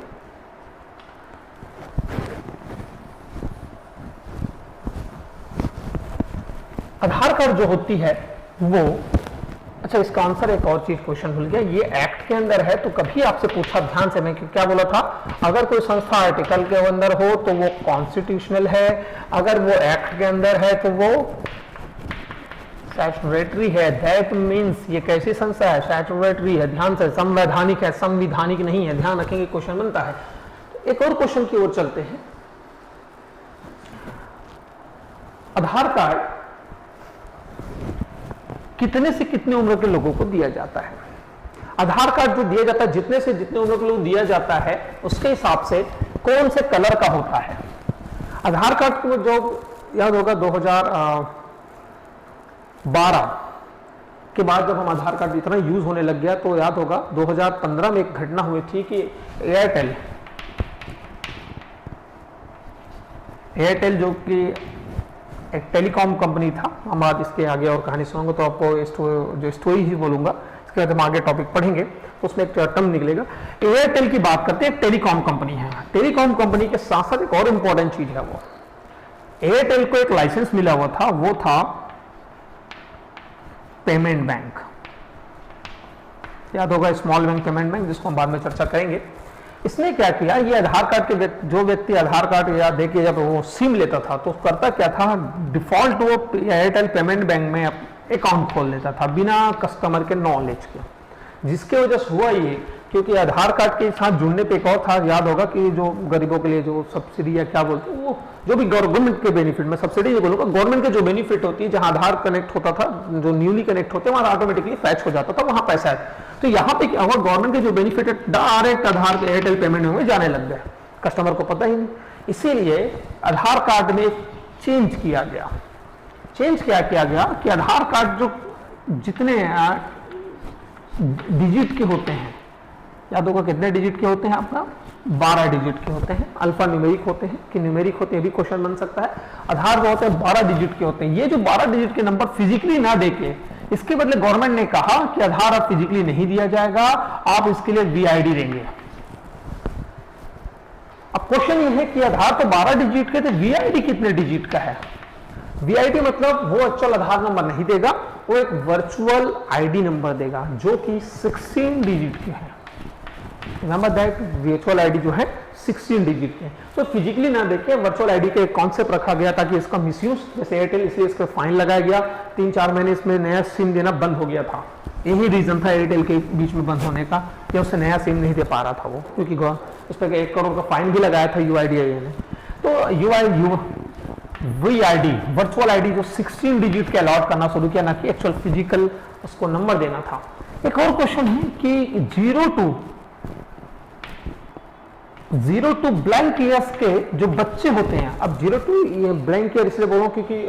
आधार कार्ड जो होती है वो, अच्छा इसका आंसर एक और चीज क्वेश्चन भूल गया, ये एक्ट के अंदर है तो कभी आपसे पूछा, ध्यान से, मैं क्या बोला था, अगर कोई संस्था आर्टिकल के अंदर हो तो वो कॉन्स्टिट्यूशनल है, अगर वो एक्ट के अंदर है तो वो स्टैट्यूटरी है। दैट मींस ये कैसी संस्था है, स्टैट्यूटरी है। ध्यान से, संवैधानिक है, संविधानिक नहीं है, ध्यान रखेंगे, क्वेश्चन बनता है। तो एक और क्वेश्चन की ओर चलते हैं। आधार कार्ड कितने से कितने उम्र के लोगों को दिया जाता है? आधार कार्ड जो दिया जाता है, जितने से जितने उम्र के लोग दिया जाता है, उसके हिसाब से कौन से कलर का होता है। आधार कार्ड को जो याद होगा 2012 के बाद जब हम आधार कार्ड इतना यूज होने लग गया, तो याद होगा 2015 में एक घटना हुई थी कि एयरटेल जो कि एक टेलीकॉम कंपनी था, हम आज इसके आगे और कहानी सुनाऊंगा तो आपको जो स्टोरी ही बोलूंगा, जब हम आगे टॉपिक पढ़ेंगे तो उसमें एक टर्म निकलेगा। एयरटेल की बात करते हैं, टेलीकॉम कंपनी है। टेलीकॉम कंपनी के साथ साथ एक और इंपॉर्टेंट चीज है, वो एयरटेल को एक लाइसेंस मिला हुआ था, वो था पेमेंट बैंक। याद होगा स्मॉल बैंक पेमेंट बैंक, जिसको हम बाद में चर्चा करेंगे। इसने क्या किया, ये आधार कार्ड के जो व्यक्ति आधार कार्ड या देके जब वो सिम लेता था तो करता क्या था, डिफॉल्ट वो एयरटेल पेमेंट बैंक में अकाउंट खोल लेता था बिना कस्टमर के नॉलेज के। जिसके वजह से हुआ ये, क्योंकि आधार कार्ड के साथ जुड़ने पे एक और था, याद होगा कि जो गरीबों के लिए जो सब्सिडी या क्या बोलते हैं, वो जो भी गवर्नमेंट के बेनिफिट में सब्सिडी ये बोलूंगा, गवर्नमेंट के जो बेनिफिट होती है, जहां आधार कनेक्ट होता था, जो न्यूली कनेक्ट होते हैं वहां ऑटोमेटिकली फैच हो जाता था, वहां पैसा है। तो यहाँ पे क्या हुआ, गवर्नमेंट के जो बेनिफिट है डायरेक्ट आधार एयरटेल पेमेंट में जाने लग गया, कस्टमर को पता ही नहीं। इसीलिए आधार कार्ड में चेंज किया गया। चेंज क्या किया गया कि आधार कार्ड जो जितने डिजिट के होते हैं, याद होगा कितने डिजिट के होते हैं आपका, 12 डिजिट के होते हैं। अल्फा न्यूमेरिक होते हैं कि न्यूमेरिक होते हैं, भी क्वेश्चन बन सकता है। आधार जो होते हैं 12 डिजिट के होते हैं। ये जो 12 डिजिट के नंबर फिजिकली ना देके, इसके बदले गवर्नमेंट ने कहा कि आधार अब फिजिकली नहीं दिया जाएगा, आप इसके लिए वीआईडी देंगे। अब क्वेश्चन ये है कि आधार तो 12 डिजिट के थे, वीआईडी कितने डिजिट का है। वीआईडी मतलब वो एक्चुअल आधार नंबर नहीं देगा, वो एक वर्चुअल आईडी नंबर देगा जो कि 16 डिजिट के है। रिमेंबर दैट, वर्चुअल आईडी जो है 16 डिजिट के। तो फिजिकली ना देखे वर्चुअल आईडी का एक कॉन्सेप्ट रखा गया ताकि इसका मिसयूज, जैसे एयरटेल, इसलिए इसका फाइन लगाया गया। 3-4 महीने इसमें नया सिम देना बंद हो गया था। यही रीजन था एयरटेल के बीच में बंद होने का, कि उससे नया सिम नहीं दे पा रहा था वो, क्योंकि उस पर 1 करोड़ का फाइन भी लगाया था यूआईडीआई ने। तो वीआईडी वर्चुअल आईडी जो 16 डिजिट के अलॉट करना शुरू किया, ना कि एक्चुअल फिजिकल उसको नंबर देना था। एक और क्वेश्चन है कि 0 to ब्लैंक ईयर्स के जो बच्चे होते हैं, अब 0 to ब्लैंक ईयर इसलिए बोलो क्योंकि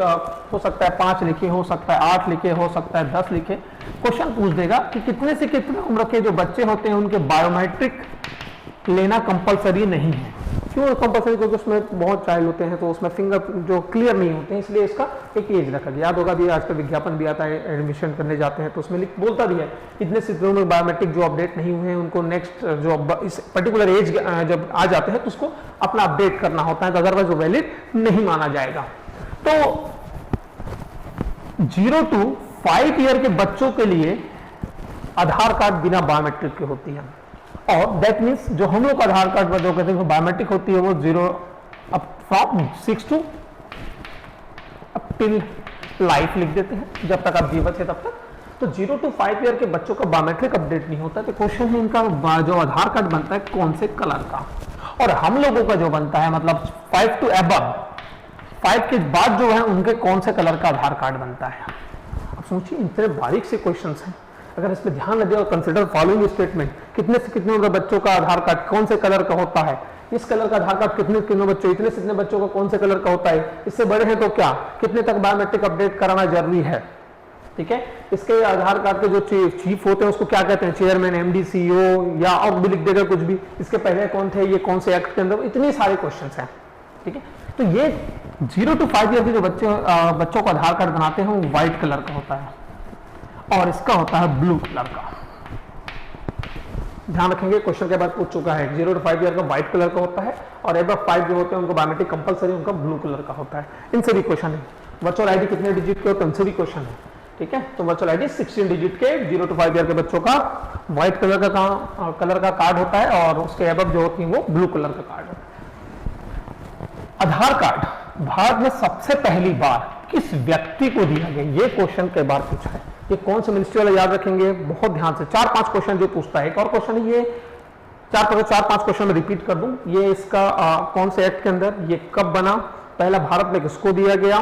हो सकता है 5 लिखे, हो सकता है 8 लिखे, हो सकता है 10 लिखे। क्वेश्चन पूछ देगा कि कितने से कितने उम्र के जो बच्चे होते हैं उनके बायोमेट्रिक लेना कंपलसरी नहीं है। क्यों कंपलसरी, क्योंकि उसमें बहुत चाइल्ड होते हैं तो उसमें फिंगर जो क्लियर नहीं होते हैं, इसलिए इसका एक एज रखा गया। याद होगा भी आजकल विज्ञापन भी आता है, एडमिशन करने जाते हैं तो उसमें बोलता भी है इतने से में बायोमेट्रिक जो अपडेट नहीं हुए हैं उनको नेक्स्ट जो इस पर्टिकुलर एज जब आ जाते हैं तो उसको अपना अपडेट करना होता है, तो अदरवाइज वो वैलिड नहीं माना जाएगा। तो 0 to 5 ईयर के बच्चों के लिए आधार कार्ड बिना बायोमेट्रिक के होती है। और दैट मीन्स जो हम लोग आधार कार्ड पर जो कहते हैं बायोमेट्रिक होती है वो 0 up from 6 to up till life लिख देते हैं, जब तक आप जीवित है तब तक। तो 0 to 5 ईयर के बच्चों का बायोमेट्रिक अपडेट नहीं होता। तो क्वेश्चन है इनका जो आधार कार्ड बनता है कौन से कलर का, और हम लोगों का जो बनता है मतलब 5 to above, 5 के बाद जो है उनके कौन से कलर का आधार कार्ड बनता है। अब सोचिए इतने बारीक से क्वेश्चन हैं, अगर इसमें ध्यान न दिया और कंसिडर फॉलोइंग स्टेटमेंट, कितने से कितने उम्र बच्चों का आधार कार्ड कौन से कलर का होता है, इस कलर का आधार कार्ड कितने कितने बच्चों, इतने से इतने बच्चों का कौन से कलर का होता है, इससे बड़े हैं तो क्या, कितने तक बायोमेट्रिक अपडेट कराना जरूरी है। ठीक है, इसके आधार कार्ड के जो चीफ होते हैं उसको क्या कहते हैं, चेयरमैन, एमडी, सीईओ, या और भी लिख देगा कुछ भी, इसके पहले कौन थे, ये कौन से एक्ट के अंदर, इतने सारे क्वेश्चन हैं। ठीक है, तो ये 0 to 5 ईयर के जो बच्चों को आधार कार्ड बनाते हैं वो व्हाइट कलर का होता है, और इसका होता है ब्लू कलर का। ध्यान रखेंगे, क्वेश्चन के बाद पूछ चुका है, 0 to 5 ईयर का व्हाइट कलर का होता है, और एबव 5 जो होते हैं उनको बायोमेट्रिक कंपलसरी उनका ब्लू कलर का होता है। इनसे भी क्वेश्चन है। वर्चुअल आईडी कितने डिजिट के होते हैं, उनसे भी क्वेश्चन है। ठीक है, तो वर्चुअल आईडी 16 डिजिट के 0 to 5 ईयर के बच्चों का व्हाइट कलर का कार्ड होता है, और उसके एबव जो होती है वो ब्लू कलर का कार्ड होता है। आधार कार्ड भारत में सबसे पहली बार किस व्यक्ति को दिया गया, ये क्वेश्चन कई बार पूछा है। ये कौन से मिनिस्ट्री वाला याद रखेंगे बहुत ध्यान से, 4-5 क्वेश्चन जो पूछता है। एक और क्वेश्चन है, ये 4-5 क्वेश्चन में रिपीट कर दूं, ये इसका कौन से एक्ट के अंदर, ये कब बना, पहला भारत में किसको दिया गया,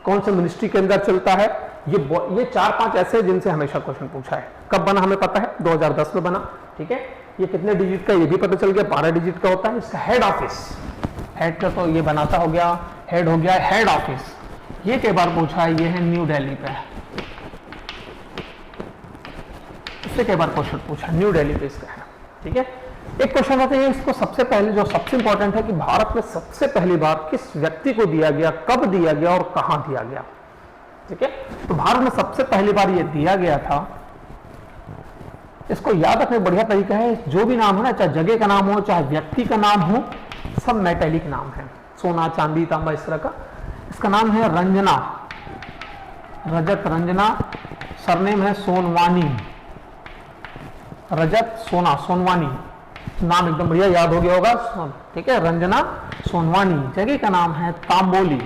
कौन से मिनिस्ट्री के अंदर चलता है, ये 4-5 ऐसे हैं जिनसे हमेशा क्वेश्चन पूछा है। कब बना हमें पता है, 2010 में बना। ठीक है, ये कितने डिजिट का, ये भी पता चल गया, 12 डिजिट का होता है। इसका हेड ऑफिस, हेड का तो ये बनाता हो गया, हेड हो गया हेड ऑफिस। ये कई बार पूछा है, ये है न्यू दिल्ली पे, इससे कई बार क्वेश्चन पूछा, न्यू दिल्ली पे इसका है। ठीक है, एक क्वेश्चन आता है इसको सबसे पहले, जो सबसे इंपॉर्टेंट है कि भारत में सबसे पहली बार किस व्यक्ति को दिया गया, कब दिया गया और कहां दिया गया। ठीक है। तो भारत में सबसे पहली बार ये दिया गया था। इसको याद रखने का बढ़िया तरीका है, जो भी नाम है ना, चाहे जगह का नाम हो चाहे व्यक्ति का नाम हो, सब मेटेलिक नाम है, सोना चांदी तांबा इस तरह का। इसका नाम है रंजना, रजत रंजना, सरनेम है सोनवानी, रजत सोना सोनवानी, नाम एकदम बढ़िया याद हो गया होगा, ठीक है, रंजना सोनवानी। जगह का नाम है तांबोली,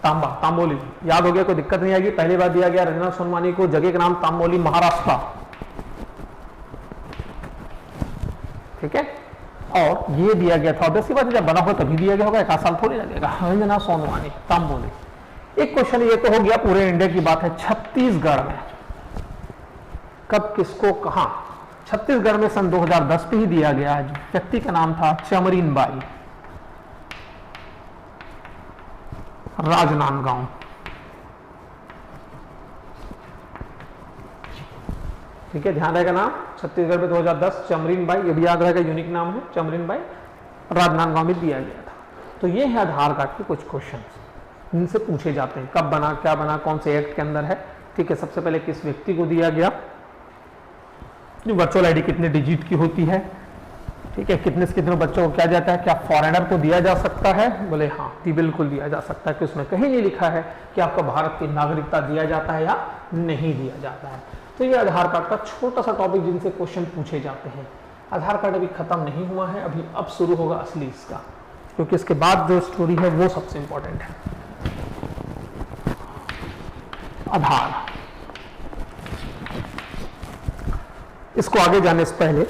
तांबा तांबोली, याद हो गया, कोई दिक्कत नहीं आएगी। पहली बार दिया गया रंजना सोनवानी को, जगह का नाम तांबोली, महाराष्ट्र, ठीक है। और ये दिया गया था, ऑब्वियसली बात है, जब बना हो तभी दिया गया होगा, एक आध साल थोड़ी लगेगा। रंजना सोनवानी, तांबोली। एक क्वेश्चन ये तो हो गया, पूरे इंडिया की बात है। छत्तीसगढ़ में कब किसको कहां, छत्तीसगढ़ में सन 2010 में ही दिया गया है। व्यक्ति का नाम था चमरीन बाई, राजनांदगांव, ठीक है, ध्यान रहेगा नाम। छत्तीसगढ़ में 2010 चमरीन बाई, ये भी याद रहेगा, यूनिक नाम है चमरीन बाई, राजनांदगांव में दिया गया था। तो ये है आधार कार्ड के कुछ क्वेश्चन, इनसे पूछे जाते हैं, कब बना, क्या बना, कौन से एक्ट के अंदर है, ठीक है। सबसे पहले किस व्यक्ति को दिया गया, वर्चुअल आईडी कितने डिजिट की होती है, ठीक है, कितने से कितने बच्चों को क्या जाता है, क्या फॉरेनर को दिया जा सकता है, बोले हाँ जी बिल्कुल दिया जा सकता है, कि उसमें कहीं नहीं लिखा है कि आपको भारत की नागरिकता दिया जाता है या नहीं दिया जाता है। तो ये आधार कार्ड का छोटा सा टॉपिक जिनसे क्वेश्चन पूछे जाते हैं। आधार कार्ड अभी खत्म नहीं हुआ है, अभी अब शुरू होगा असली इसका, क्योंकि इसके बाद जो स्टोरी है वो सबसे इंपॉर्टेंट है। आधार, इसको आगे जाने से पहले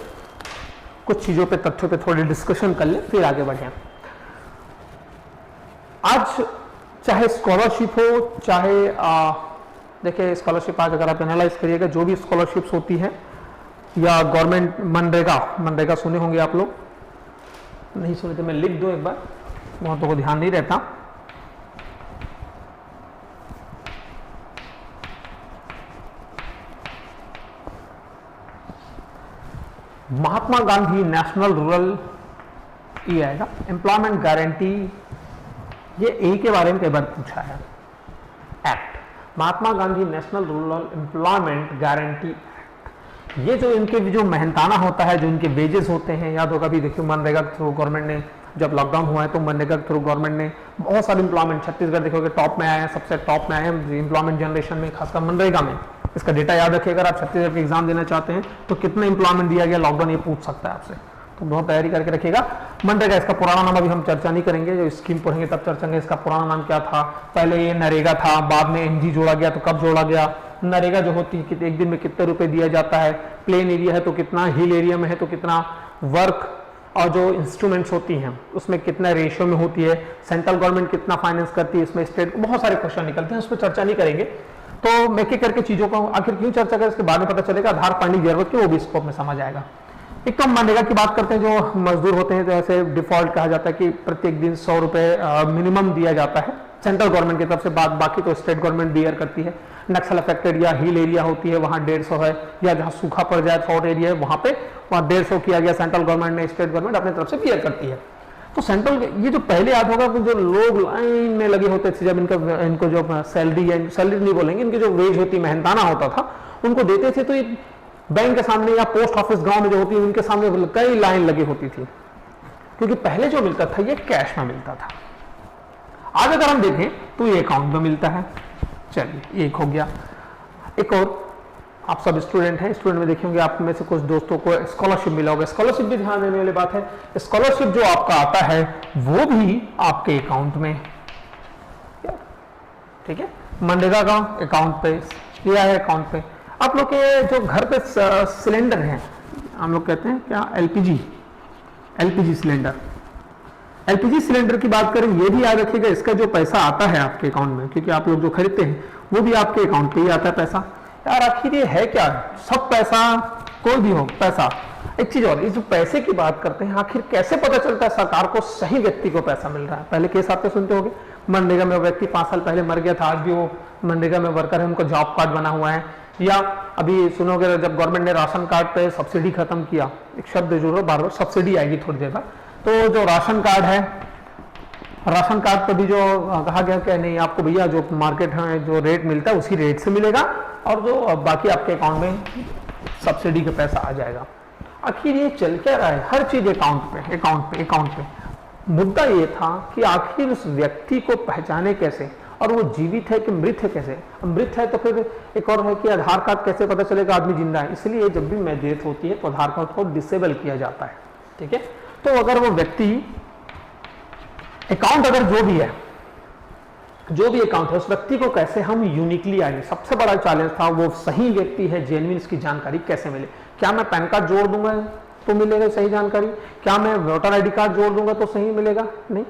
कुछ चीजों पे, तथ्यों पे थोड़ी डिस्कशन कर ले, फिर आगे बढ़े। आज चाहे स्कॉलरशिप हो, चाहे देखिए स्कॉलरशिप आज अगर आप एनालाइज करिएगा, जो भी स्कॉलरशिप्स होती है या गवर्नमेंट, मनरेगा सुने होंगे आप लोग, नहीं सुने तो मैं लिख दूं एक बार, बहुतों को ध्यान नहीं रहता। महात्मा गांधी नेशनल रूरल, ये आएगा एम्प्लॉयमेंट गारंटी, ये ए के बारे में कई बार पूछा है। Act, Mahatma Gandhi national rural employment guarantee act, ये जो इनके जो मेहनताना होता है, जो इनके वेजेस होते हैं, याद होगा भी, देखिए मनरेगा के थ्रू गवर्नमेंट ने, जब लॉकडाउन हुआ है तो मनरेगा के थ्रू गवर्नमेंट ने बहुत सारे एम्प्लॉयमेंट, छत्तीसगढ़ देखोगे टॉप में आए हैं, सबसे टॉप में आए हैं एम्प्लॉयमेंट जनरेशन में, खासकर मनरेगा में। इसका डेटा याद रखिएगा, अगर आप छत्तीसगढ़ के एग्जाम देना चाहते हैं तो कितना एम्प्लॉयमेंट दिया गया लॉकडाउन, ये पूछ सकता है आपसे, तो बहुत तैयारी करके रखिएगा। मनरेगा, इसका पुराना नाम अभी हम चर्चा नहीं करेंगे, जो स्कीम पढ़ेंगे तब चर्चा करेंगे इसका पुराना नाम क्या था। पहले ये नरेगा था, बाद में एनजी जोड़ा गया, तो कब जोड़ा गया। नरेगा जो होती है कि एक दिन में कितने रुपए दिया जाता है, प्लेन एरिया है तो कितना, हिल एरिया में है तो कितना, वर्क और जो इंस्ट्रूमेंट्स होती हैं उसमें कितना रेशियो में होती है, सेंट्रल गवर्नमेंट कितना फाइनेंस करती है, इसमें स्टेट, बहुत सारे क्वेश्चन निकलते हैं, उस पर चर्चा नहीं करेंगे। तो मैं एक करके चीजों को आखिर क्यों चर्चा करें, इसके बाद में पता चलेगा, आधार पढ़ने की जरूरत की, वो भी स्कोप में समझ आएगा। एक तो हम मनरेगा की बात करते हैं, जो मजदूर होते हैं, तो ऐसे डिफॉल्ट कहा जाता है कि प्रत्येक दिन 100 रुपए मिनिमम दिया जाता है सेंट्रल गवर्नमेंट की तरफ से, बाकी तो स्टेट गवर्नमेंट बियर करती है। नक्सल अफेक्टेड या हिल एरिया होती है वहां 150 है, या जहां सूखा पड़ जाए शॉर्ट एरिया है वहां पे 150 किया गया, सेंट्रल गवर्नमेंट ने, स्टेट गवर्नमेंट अपनी तरफ से बियर करती है। तो सेंट्रल, ये जो पहले याद होगा कि जो लोग लाइन में लगे होते थे, जब इनको जो सैलरी या सैलरी नहीं बोलेंगे, इनकी जो वेज होती, मेहनताना होता था, उनको देते थे, तो ये बैंक के सामने या पोस्ट ऑफिस गांव में जो होती है उनके सामने कई लाइन लगी होती थी, क्योंकि पहले जो मिलता था ये कैश में मिलता था। आज अगर हम देखें तो ये अकाउंट में मिलता है। चलिए एक हो गया। एक और, आप सब स्टूडेंट हैं, स्टूडेंट में देखेंगे आप में से कुछ दोस्तों को स्कॉलरशिप मिला होगा। स्कॉलरशिप भी ध्यान देने वाली बात है, स्कॉलरशिप जो आपका आता है वो भी आपके अकाउंट में, ठीक है, मनरेगा का अकाउंट पे, ये है अकाउंट पे। आप लोग के जो घर पे सिलेंडर हैं, हम लोग कहते हैं क्या, एलपीजी सिलेंडर, एलपीजी सिलेंडर की बात करें, ये भी याद रखिएगा, इसका जो पैसा आता है आपके अकाउंट में, क्योंकि आप लोग जो खरीदते हैं वो भी आपके अकाउंट पे ही आता है पैसा। यार आखिर ये है क्या, सब पैसा, कोई भी हो पैसा। एक चीज और, इस जो पैसे की बात करते हैं, आखिर कैसे पता चलता है सरकार को सही व्यक्ति को पैसा मिल रहा है। पहले केस आपके सुनते होंगे, मनरेगा में व्यक्ति 5 साल पहले मर गया था, आज भी वो मनरेगा में वर्कर है, उनको जॉब कार्ड बना हुआ है। या अभी सुनोगे जब गवर्नमेंट ने राशन कार्ड पे सब्सिडी खत्म किया, एक शब्द जो बार बार सब्सिडी आएगी थोड़ी देर बाद, तो जो राशन कार्ड है राशन कार्ड पर भी जो कहा गया कि नहीं आपको भैया जो मार्केट है जो रेट मिलता है उसी रेट से मिलेगा और जो बाकी आपके अकाउंट में सब्सिडी का पैसा आ जाएगा। आखिर ये चल क्या रहा है, हर चीज अकाउंट पे। मुद्दा ये था कि आखिर उस व्यक्ति को पहचाने कैसे, और वो जीवित है कि मृत है कैसे। मृत है तो फिर एक और है कि आधार कार्ड कैसे पता चलेगा आदमी जिंदा है। इसलिए जब भी डेथ होती है तो आधार कार्ड को डिसेबल किया जाता है, ठीक है। तो अगर वो व्यक्ति अकाउंट अगर जो भी अकाउंट है उस व्यक्ति को कैसे हम यूनिकली आएंगे, सबसे बड़ा चैलेंज था वो सही व्यक्ति है जेन्युइन, इसकी जानकारी कैसे मिले। क्या मैं पैन कार्ड जोड़ दूंगा तो मिलेगा सही जानकारी, क्या मैं वोटर आईडी कार्ड जोड़ दूंगा तो सही मिलेगा, नहीं,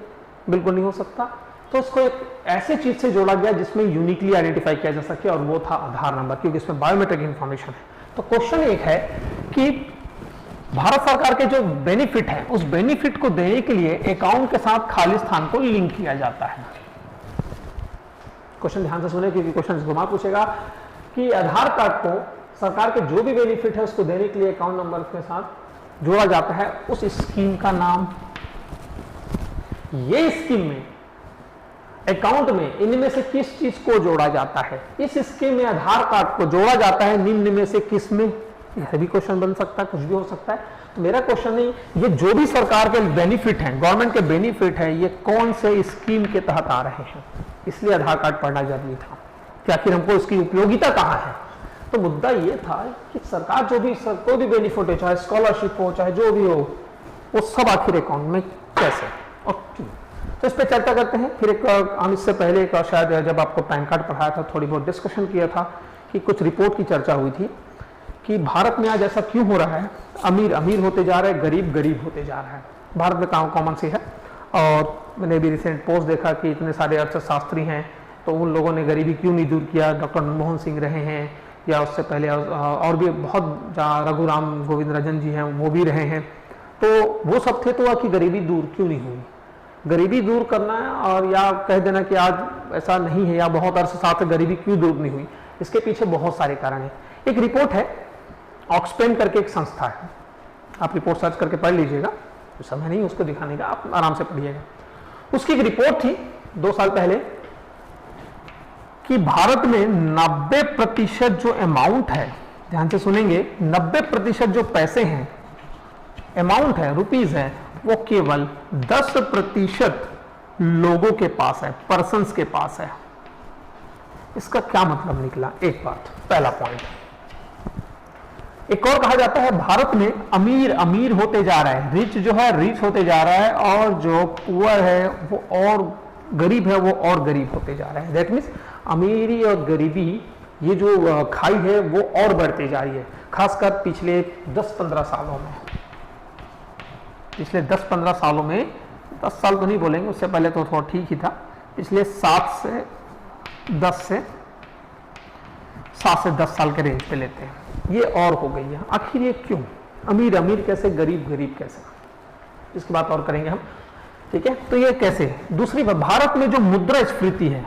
बिल्कुल नहीं हो सकता। तो उसको एक ऐसे चीज से जोड़ा गया जिसमें यूनिकली आइडेंटिफाई किया जा सके, और वो था आधार नंबर, क्योंकि इसमें बायोमेट्रिक इंफॉर्मेशन है। तो क्वेश्चन एक है कि भारत सरकार के जो बेनिफिट है उस बेनिफिट को देने के लिए अकाउंट के साथ खाली स्थान को लिंक किया जाता है। क्वेश्चन ध्यान से सुने क्योंकि क्वेश्चन घुमा पूछेगा कि आधार कार्ड को सरकार के जो भी बेनिफिट है उसको देने के लिए अकाउंट नंबर के साथ जोड़ा जाता है, उस स्कीम का नाम। ये स्कीम में अकाउंट में इनमें से किस चीज को जोड़ा जाता है, इस स्कीम में आधार कार्ड को जोड़ा जाता है निम्न में से किस में, यह भी क्वेश्चन बन सकता है, कुछ भी हो सकता है। तो मेरा क्वेश्चन नहीं, ये जो भी सरकार के बेनिफिट हैं, गवर्नमेंट के बेनिफिट है, ये कौन से स्कीम के तहत आ रहे हैं, इसलिए आधार कार्ड पढ़ना जरूरी था कि आखिर हमको इसकी उपयोगिता कहाँ है। तो मुद्दा ये था कि सरकार जो भी कोई भी बेनिफिट हो, चाहे स्कॉलरशिप हो, चाहे जो भी हो, वो सब आखिर अकाउंट में कैसे और क्यों। तो इस पर चर्चा करते हैं। फिर हम इससे पहले एक शायद जब आपको पैन कार्ड पढ़ाया था थोड़ी बहुत डिस्कशन किया था कि कुछ रिपोर्ट की चर्चा हुई थी कि भारत में आज ऐसा क्यों हो रहा है, अमीर अमीर होते जा रहा है, गरीब गरीब होते जा रहा है। भारत में कॉमन सी है, और मैंने भी रिसेंट पोस्ट देखा कि इतने सारे अर्थशास्त्री हैं तो उन लोगों ने गरीबी क्यों नहीं दूर किया। डॉक्टर मनमोहन सिंह रहे हैं, या उससे पहले और भी बहुत रघुराम गोविंदराजन जी हैं, वो भी रहे हैं। तो वो सब थे, तो कि गरीबी दूर क्यों नहीं हुई। गरीबी दूर करना है और या कह देना कि आज ऐसा नहीं है या बहुत अरसे साथ गरीबी क्यों दूर नहीं हुई, इसके पीछे बहुत सारे कारण हैं। एक रिपोर्ट है, ऑक्सफैम करके एक संस्था है, आप रिपोर्ट सर्च करके पढ़ लीजिएगा, समय नहीं उसको दिखाने का, आप आराम से पढ़िएगा। उसकी एक रिपोर्ट थी 2 साल पहले कि भारत में 90% जो अमाउंट है, ध्यान से सुनेंगे, 90% जो पैसे हैं, अमाउंट है, रुपीज है, वो केवल 10% लोगों के पास है, पर्सन्स के पास है। इसका क्या मतलब निकला, एक बात, पहला पॉइंट। एक और कहा जाता है भारत में अमीर अमीर होते जा रहा है, रिच जो है रिच होते जा रहा है, और जो पुअर है वो और गरीब है वो और गरीब होते जा रहा है। दैट मीन्स अमीरी और गरीबी ये जो खाई है वो और बढ़ती जा रही है, खासकर पिछले 10-15 सालों में। पिछले 10-15 सालों में, 10 साल तो नहीं बोलेंगे, उससे पहले तो थोड़ा ठीक ही था, पिछले 7 से 10 साल के रेंज पे लेते हैं, ये और हो गई है। आखिर ये क्यों, अमीर अमीर कैसे, गरीब गरीब कैसे, इसकी बात और करेंगे हम, ठीक है। तो ये कैसे। दूसरी बात, भारत में जो मुद्रास्फीति है,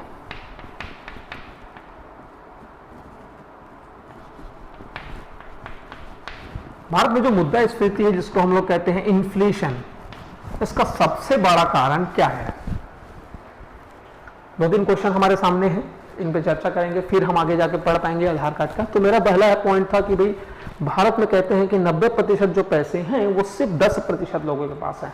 भारत में जो मुद्रास्फीति है जिसको हम लोग कहते हैं इन्फ्लेशन, इसका सबसे बड़ा कारण क्या है। 2-3 क्वेश्चन हमारे सामने हैं, इन पे चर्चा करेंगे, फिर हम आगे जाके पढ़ पाएंगे आधार कार्ड का। तो मेरा पहला पॉइंट था कि भाई भारत में कहते हैं कि 90% जो पैसे हैं वो सिर्फ 10% लोगों के पास है।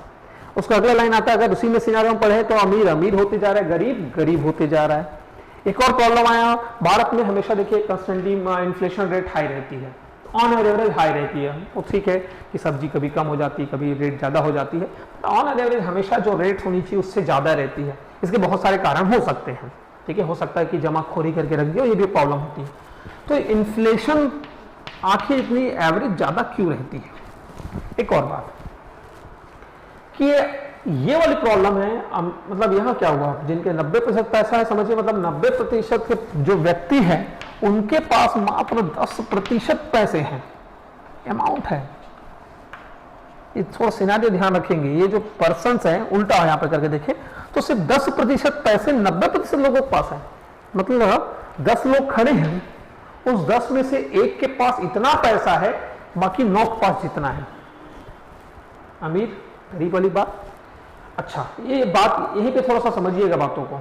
उसका अगला लाइन आता है, अगर उसी में सिनारियो में पढ़े तो अमीर अमीर होते जा रहा है, गरीब गरीब होते जा रहा है। एक और प्रॉब्लम आया, भारत में हमेशा देखिए कंस्टेंटली इन्फ्लेशन रेट हाई रहती है, ऑन एवरेज हाई रहती है। वो ठीक है कि सब्जी कभी कम हो जाती है, कभी रेट ज़्यादा हो जाती है, ऑन एवरेज हमेशा जो रेट होनी चाहिए उससे ज़्यादा रहती है। इसके बहुत सारे कारण हो सकते हैं, ठीक है। हो सकता है कि जमाखोरी करके रख दियो, ये भी प्रॉब्लम होती है। तो इन्फ्लेशन आखिर इतनी एवरेज ज़्यादा क्यों रहती है। एक और बात कि ये वाली प्रॉब्लम है, मतलब यहाँ क्या हुआ, जिनके 90% पैसा है, समझिए मतलब 90% के जो व्यक्ति हैं उनके पास मात्र 10% पैसे हैं, अमाउंट है। ये थोड़ा सिनारियो ध्यान रखेंगे, ये जो पर्सन्स हैं, उल्टा यहाँ पे करके देखें तो सिर्फ 10% पैसे 90% लोगों के पास है। मतलब 10 लोग खड़े हैं, उस 10 में से एक के पास इतना पैसा है, बाकी 9 के पास जितना है। अमीर गरीब वाली बात। अच्छा, ये बात यहीं पे थोड़ा सा समझिएगा बातों को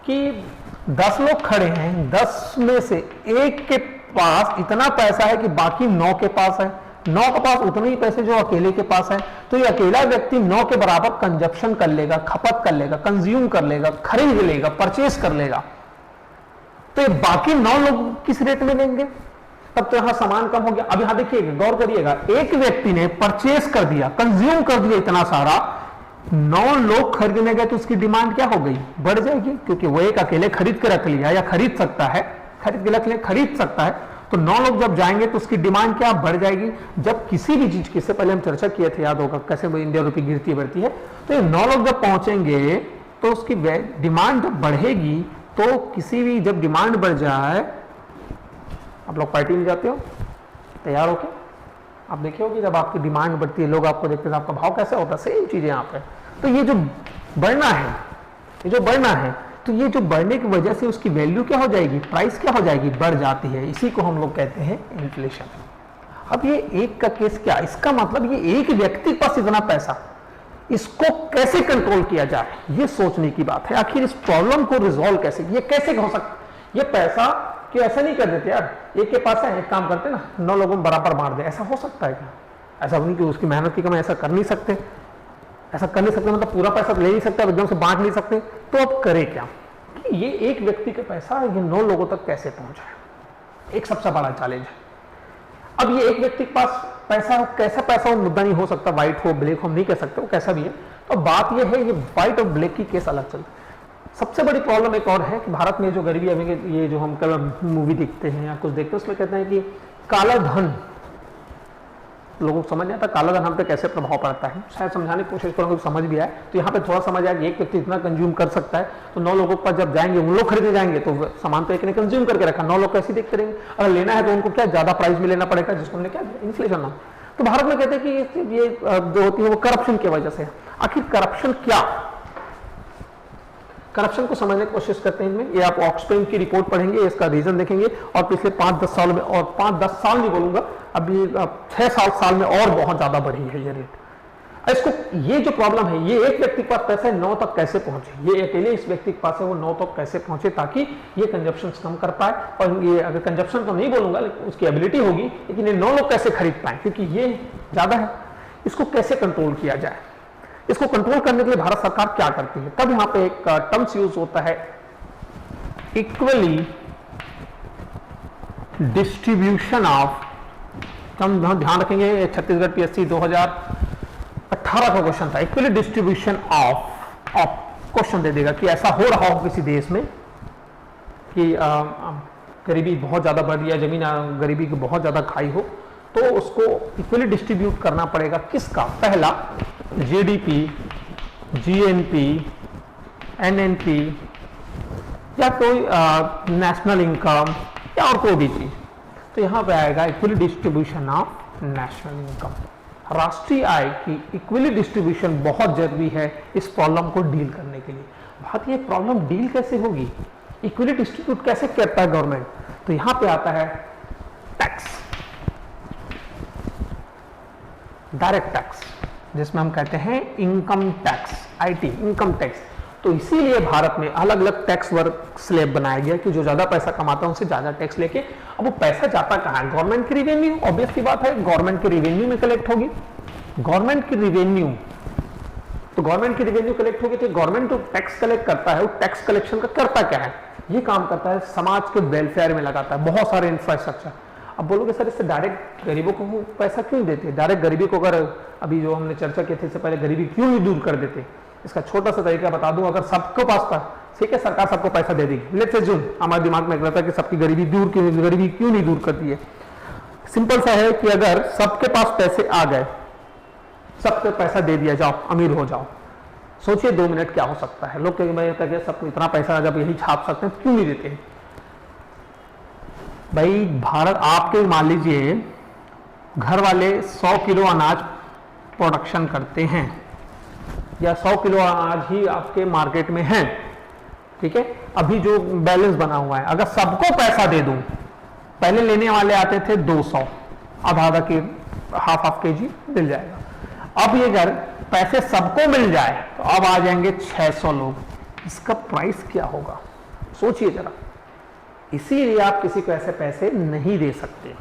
कि 10 लोग खड़े हैं, 10 में से एक के पास इतना पैसा है कि बाकी 9 के पास है, 9 के पास उतने ही पैसे जो अकेले के पास है, तो ये अकेला व्यक्ति 9 के बराबर कंजप्शन कर लेगा, खपत कर लेगा, कंज्यूम कर लेगा, खरीद लेगा, परचेज कर लेगा। तो ये बाकी 9 लोग किस रेट में लेंगे? तब तो यहां सामान कम हो गया। अब यहां देखिएगा, गौर करिएगा, एक व्यक्ति ने परचेज कर दिया, कंज्यूम कर दिया इतना सारा, 9 लोग खरीदने गए तो उसकी डिमांड क्या हो गई? बढ़ जाएगी, क्योंकि वो एक अकेले खरीद के रख लिया या खरीद सकता है, खरीद के रख लिया, खरीद सकता है, तो 9 लोग जब जाएंगे तो उसकी डिमांड क्या बढ़ जाएगी। जब किसी भी चीज की, इससे पहले हम चर्चा किए थे, याद होगा कैसे इंडियन रुपी गिरती बढ़ती है, तो ये 9 लोग जब पहुंचेंगे तो उसकी डिमांड जब बढ़ेगी, तो किसी भी जब डिमांड बढ़ जाए, आप लोग पार्टी में जाते हो तैयार होके, आप देखे होगी जब आपकी डिमांड बढ़ती है, लोग आपको देखते हैं, आपका भाव कैसा होता है, सेम चीजें यहाँ पे। तो ये जो बढ़ना है, ये जो बढ़ना है, तो ये जो बढ़ने की वजह से उसकी वैल्यू क्या हो जाएगी, प्राइस क्या हो जाएगी, बढ़ जाती है। इसी को हम लोग कहते हैं इन्फ्लेशन। अब ये एक का केस क्या, इसका मतलब ये एक व्यक्ति के पास इतना पैसा, इसको कैसे कंट्रोल किया जाए, ये सोचने की बात है। आखिर इस प्रॉब्लम को रिजॉल्व कैसे, ये कैसे हो सकता, ये पैसा कि ऐसा नहीं कर देते यार, एक के पास है, एक काम करते ना, 9 लोगों में बराबर बांट दे, ऐसा हो सकता है क्या? ऐसा नहीं कि उसकी मेहनत की कमाई, ऐसा कर नहीं सकते, ऐसा कर नहीं सकते, मतलब पूरा पैसा ले नहीं सकते, एकदम से बांट नहीं सकते, तो अब करे क्या कि ये एक व्यक्ति का पैसा ये 9 लोगों तक कैसे पहुंचाए, एक सबसे बड़ा चैलेंज है। अब ये एक व्यक्ति के पास पैसा, कैसा पैसा वो मुद्दा नहीं हो सकता, व्हाइट हो ब्लैक हो, नहीं कह सकते, वो कैसा भी है। तो बात ये है, ये व्हाइट और ब्लैक की केस अलग चलता है। सबसे बड़ी प्रॉब्लम एक और है कि भारत में जो गरीबी, अभी ये जो हम कल मूवी देखते हैं या कुछ देखते हैं, उसमें कहते हैं कि काला धन, लोगों को समझ नहीं आता काला धन हम पे कैसे प्रभाव पड़ता है। शायद समझाने की कोशिश करूंगा, समझ भी आए, तो यहाँ पे थोड़ा समझ आया कि एक व्यक्ति इतना कंज्यूम कर सकता है, तो 9 लोगों के पास जब जाएंगे, उन लोग खरीदने जाएंगे, तो सामान तो एक ने कंज्यूम करके रखा, 9 लोग कैसे देखते रहेंगे, अगर लेना है तो उनको क्या ज्यादा प्राइस में लेना पड़ेगा, जिसको हमने क्या इन्फ्लेशन नाम। तो भारत में कहते हैं कि ये जो होती है वो करप्शन की वजह से। आखिर करप्शन क्या, करप्शन को समझने की कोशिश करते हैं इनमें। ये आप ऑक्सफैम की रिपोर्ट पढ़ेंगे, इसका रीजन देखेंगे, और पिछले 5-10 साल में, और 5-10 साल नहीं बोलूंगा, अभी 6-7 साल में और बहुत ज्यादा बढ़ी है ये रेट। इसको, ये जो प्रॉब्लम है, ये एक व्यक्ति के पास पैसा है, 9 तक कैसे पहुंचे, ये अकेले इस व्यक्ति के पास है, वो 9 तक कैसे पहुंचे, ताकि ये कंजप्शन कम कर पाए। और ये अगर कंजप्शन तो नहीं बोलूंगा, लेकिन उसकी एबिलिटी होगी, लेकिन ये 9 लोग कैसे खरीद पाए, क्योंकि ये ज्यादा है, इसको कैसे कंट्रोल किया जाए। इसको कंट्रोल करने के लिए भारत सरकार क्या करती है, तब यहां पे एक टर्म्स यूज होता है, इक्वली डिस्ट्रीब्यूशन ऑफ, हम ध्यान रखेंगे छत्तीसगढ़ पीएससी 2018 का क्वेश्चन था, इक्वली डिस्ट्रीब्यूशन ऑफ क्वेश्चन दे देगा कि ऐसा हो रहा हो किसी देश में कि गरीबी बहुत ज्यादा बढ़ रही है, जमीन गरीबी की बहुत ज्यादा खाई हो, तो उसको इक्वली डिस्ट्रीब्यूट करना पड़ेगा। किसका? पहला जीडीपी, जीएनपी, एनएनपी, या कोई नेशनल इनकम, या और कोई भी चीज। तो यहां पे आएगा equally distribution of national income. राष्ट्रीय आय की इक्वली डिस्ट्रीब्यूशन बहुत जरूरी है इस प्रॉब्लम को डील करने के लिए। बात ये प्रॉब्लम डील कैसे होगी, इक्वली डिस्ट्रीब्यूट कैसे करता है गवर्नमेंट, तो यहां पे आता है टैक्स, डायरेक्ट टैक्स, जिसमें हम कहते हैं income tax, IT, income tax. तो इसीलिए भारत में अलग अलग टैक्स वर्ग स्लैब बनाया गया कि जो ज्यादा पैसा कमाता है उनसे ज्यादा टैक्स लेके, अब वो पैसा जाता कहाँ है, गवर्नमेंट की रिवेन्यू, ऑब्वियस सी बात है, गवर्नमेंट की रिवेन्यू में कलेक्ट होगी, गवर्नमेंट की रिवेन्यू, तो गवर्नमेंट की रिवेन्यू कलेक्ट होगी, तो गवर्नमेंट जो टैक्स कलेक्ट करता है, वो टैक्स कलेक्शन का करता क्या है, ये काम करता है समाज के वेलफेयर में लगाता है, बहुत सारे इंफ्रास्ट्रक्चर। अब बोलोगे सर इससे डायरेक्ट गरीबों को पैसा क्यों देते हैं, डायरेक्ट गरीबी को, अगर अभी जो हमने चर्चा की थी इससे पहले, गरीबी क्यों नहीं दूर कर देते, इसका छोटा सा तरीका बता दूं, अगर सबको पास था, ठीक है, सरकार सबको पैसा दे देगी, लेट्स अज्यूम, हमारे दिमाग में रहता है कि सबकी गरीबी क्यों नहीं दूर करती है। सिंपल सा है कि अगर सबके पास पैसे आ गए, सबको पैसा दे दिया, जाओ अमीर हो जाओ, सोचिए 2 मिनट क्या हो सकता है। लोग कहेंगे सबको इतना पैसा जब यही छाप सकते हैं, क्यों नहीं देते हैं भाई। भारत, आपके मान लीजिए घर वाले 100 किलो अनाज प्रोडक्शन करते हैं, या 100 किलो अनाज ही आपके मार्केट में है, ठीक है, अभी जो बैलेंस बना हुआ है, अगर सबको पैसा दे दूं, पहले लेने वाले आते थे 200, अब आधा के हाफ के जी मिल जाएगा। अब ये अगर पैसे सबको मिल जाए तो अब आ जाएंगे 600 लोग, इसका प्राइस क्या होगा सोचिए जरा। इसीलिए आप किसी को ऐसे पैसे नहीं दे सकते,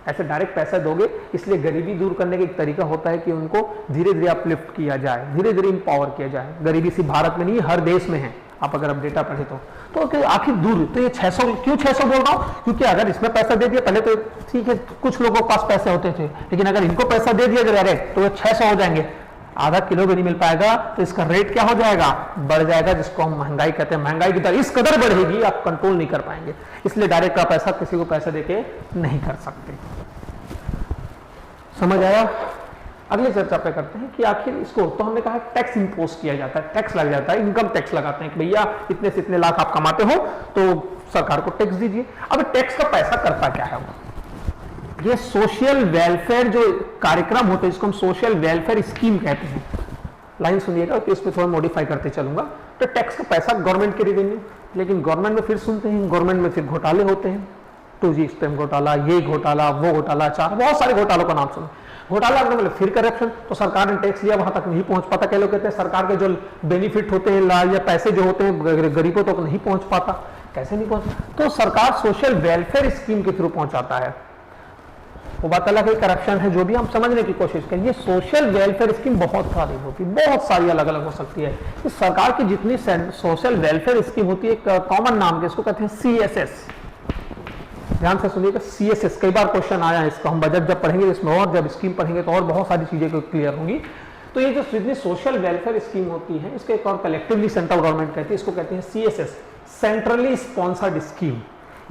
ऐसे डायरेक्ट पैसा दोगे, इसलिए गरीबी दूर करने का एक तरीका होता है कि उनको धीरे धीरे अपलिफ्ट किया जाए, धीरे धीरे इंपावर किया जाए। गरीबी सिर्फ भारत में नहीं, हर देश में है, आप अगर अब डेटा पढ़े तो आखिर दूर। तो ये 600 क्यों 600 बोल रहा हूं, क्योंकि अगर इसमें पैसा दे दिया, पहले तो ठीक है कुछ लोगों के पास पैसे होते थे, लेकिन अगर इनको पैसा दे दिया डायरेक्ट तो ये 600 हो जाएंगे, आधा किलो भी नहीं मिल पाएगा, तो इसका रेट क्या हो जाएगा, बढ़ जाएगा, जिसको हम महंगाई कहते हैं। महंगाई की दर इस कदर बढ़ेगी आप कंट्रोल नहीं कर पाएंगे, इसलिए डायरेक्ट का पैसा किसी को पैसा देके नहीं कर सकते। समझ आया। अगली चर्चा पे करते हैं कि आखिर इसको, तो हमने कहा टैक्स इंपोज किया जाता है, टैक्स लग जाता है, इनकम टैक्स लगाते हैं कि भैया इतने से इतने लाख आप कमाते हो तो सरकार को टैक्स दीजिए। अब टैक्स का पैसा करता क्या है वो, ये सोशल वेलफेयर जो कार्यक्रम होते हैं, इसको हम सोशल वेलफेयर स्कीम कहते हैं। लाइन सुनिएगा कि इस पर थोड़ा मॉडिफाई करते चलूंगा। तो टैक्स का पैसा गवर्नमेंट के रेवेन्यू, लेकिन गवर्नमेंट में फिर सुनते हैं, गवर्नमेंट में फिर घोटाले होते हैं, 2G स्टैम्प घोटाला, ये घोटाला, वो घोटाला, चार बहुत सारे घोटालों का नाम सुनो। घोटाला मतलब फिर करप्शन, तो सरकार ने टैक्स लिया वहां तक नहीं पहुंच पाता। कई लोग कहते हैं सरकार के जो बेनिफिट होते हैं या पैसे जो होते हैं गरीबों तक नहीं पहुंच पाता। कैसे नहीं पहुंच, तो सरकार सोशल वेलफेयर स्कीम के थ्रू पहुंचाता है, वो बात अलग है, करप्शन है, जो भी हम समझने की कोशिश करें। ये सोशल वेलफेयर स्कीम बहुत सारी होती है, बहुत सारी अलग अलग हो सकती है। इस सरकार की जितनी सोशल वेलफेयर स्कीम होती है, एक कॉमन नाम के इसको कहते हैं CSS। ध्यान से सुनिएगा, CSS कई बार क्वेश्चन आया है इसका, हम बजट जब पढ़ेंगे इसमें और जब स्कीम पढ़ेंगे तो और बहुत सारी चीजें क्लियर होंगी। तो ये जो जितनी सोशल वेलफेयर स्कीम होती है, इसको एक और कलेक्टिवली सेंट्रल गवर्नमेंट कहती है, इसको कहते हैं CSS, सेंट्रली स्पॉन्सर्ड स्कीम।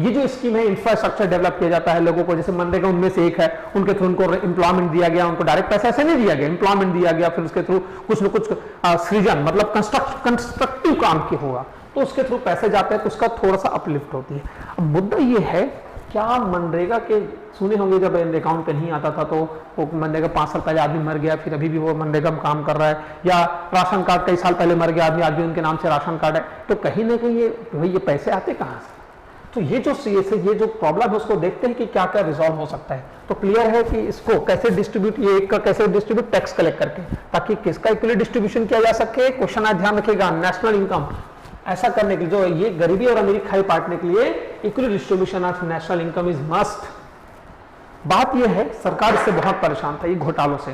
ये जो स्कीम है, इंफ्रास्ट्रक्चर डेवलप किया जाता है लोगों को, जैसे मनरेगा उनमें से एक है, उनके थ्रू उनको एम्प्लॉयमेंट दिया गया, उनको डायरेक्ट पैसा ऐसे नहीं दिया गया, एम्प्लॉयमेंट दिया गया, फिर उसके थ्रू कुछ न कुछ सृजन मतलब कंस्ट्रक्टिव काम किया होगा, तो उसके थ्रू पैसे जाते हैं, तो उसका थोड़ा सा अपलिफ्ट होती है। अब मुद्दा ये है, क्या मनरेगा के सुने होंगे, जब अकाउंट पे नहीं आता था तो वो मनरेगा 5 साल पहले आदमी मर गया, फिर अभी भी वो मनरेगा में काम कर रहा है, या राशन कार्ड कई साल पहले मर गया आदमी, आज भी उनके नाम से राशन कार्ड है, तो कहीं ना कहीं ये पैसे आते कहाँ से। तो ये जो ये जो प्रॉब्लम है उसको देखते हैं कि क्या क्या रिजॉल्व हो सकता है। तो क्लियर है कि इसको कैसे डिस्ट्रीब्यूट, ये एक का कैसे डिस्ट्रीब्यूट, टैक्स कलेक्ट करके, ताकि किसका इक्वली डिस्ट्रीब्यूशन किया जा सके। क्वेश्चन आज ध्यान रखिएगा, नेशनल इनकम ऐसा करने के लिए, जो ये गरीबी और अमीरी खाई पाटने के लिए equally distribution of national income is must. बात यह है, सरकार इससे बहुत परेशान था, ये घोटालों से,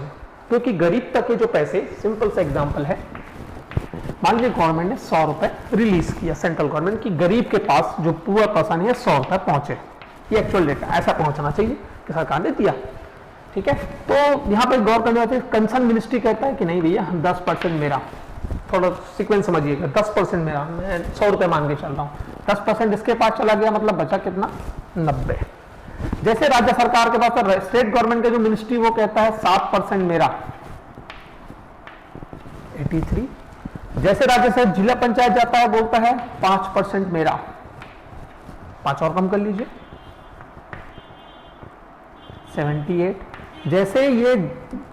क्योंकि गरीब तक के जो पैसे, सिंपल सा एग्जांपल है, मान लीजिए गवर्नमेंट ने 100 रुपए रिलीज किया, सेंट्रल गवर्नमेंट की, गरीब के पास जो पूरा पैसा नहीं है 100 रुपए पहुंचे, ये एक्चुअल डेटा ऐसा पहुंचना चाहिए कि सरकार ने दिया, ठीक है। तो यहाँ पे गौर करने आते हैं, कंसर्न मिनिस्ट्री कहता है कि नहीं भैया 10% मेरा, थोड़ा सीक्वेंस समझिएगा, 10% मेरा, मैं 100 रुपए मान के चल रहा हूँ, 10% इसके पास चला गया, मतलब बचा कितना, 90। जैसे राज्य सरकार के पास, स्टेट गवर्नमेंट का जो मिनिस्ट्री वो कहता है 7% मेरा, 83। जैसे राज्य से जिला पंचायत जाता है बोलता है 5% मेरा, 5 और कम कर लीजिए, 78। जैसे ये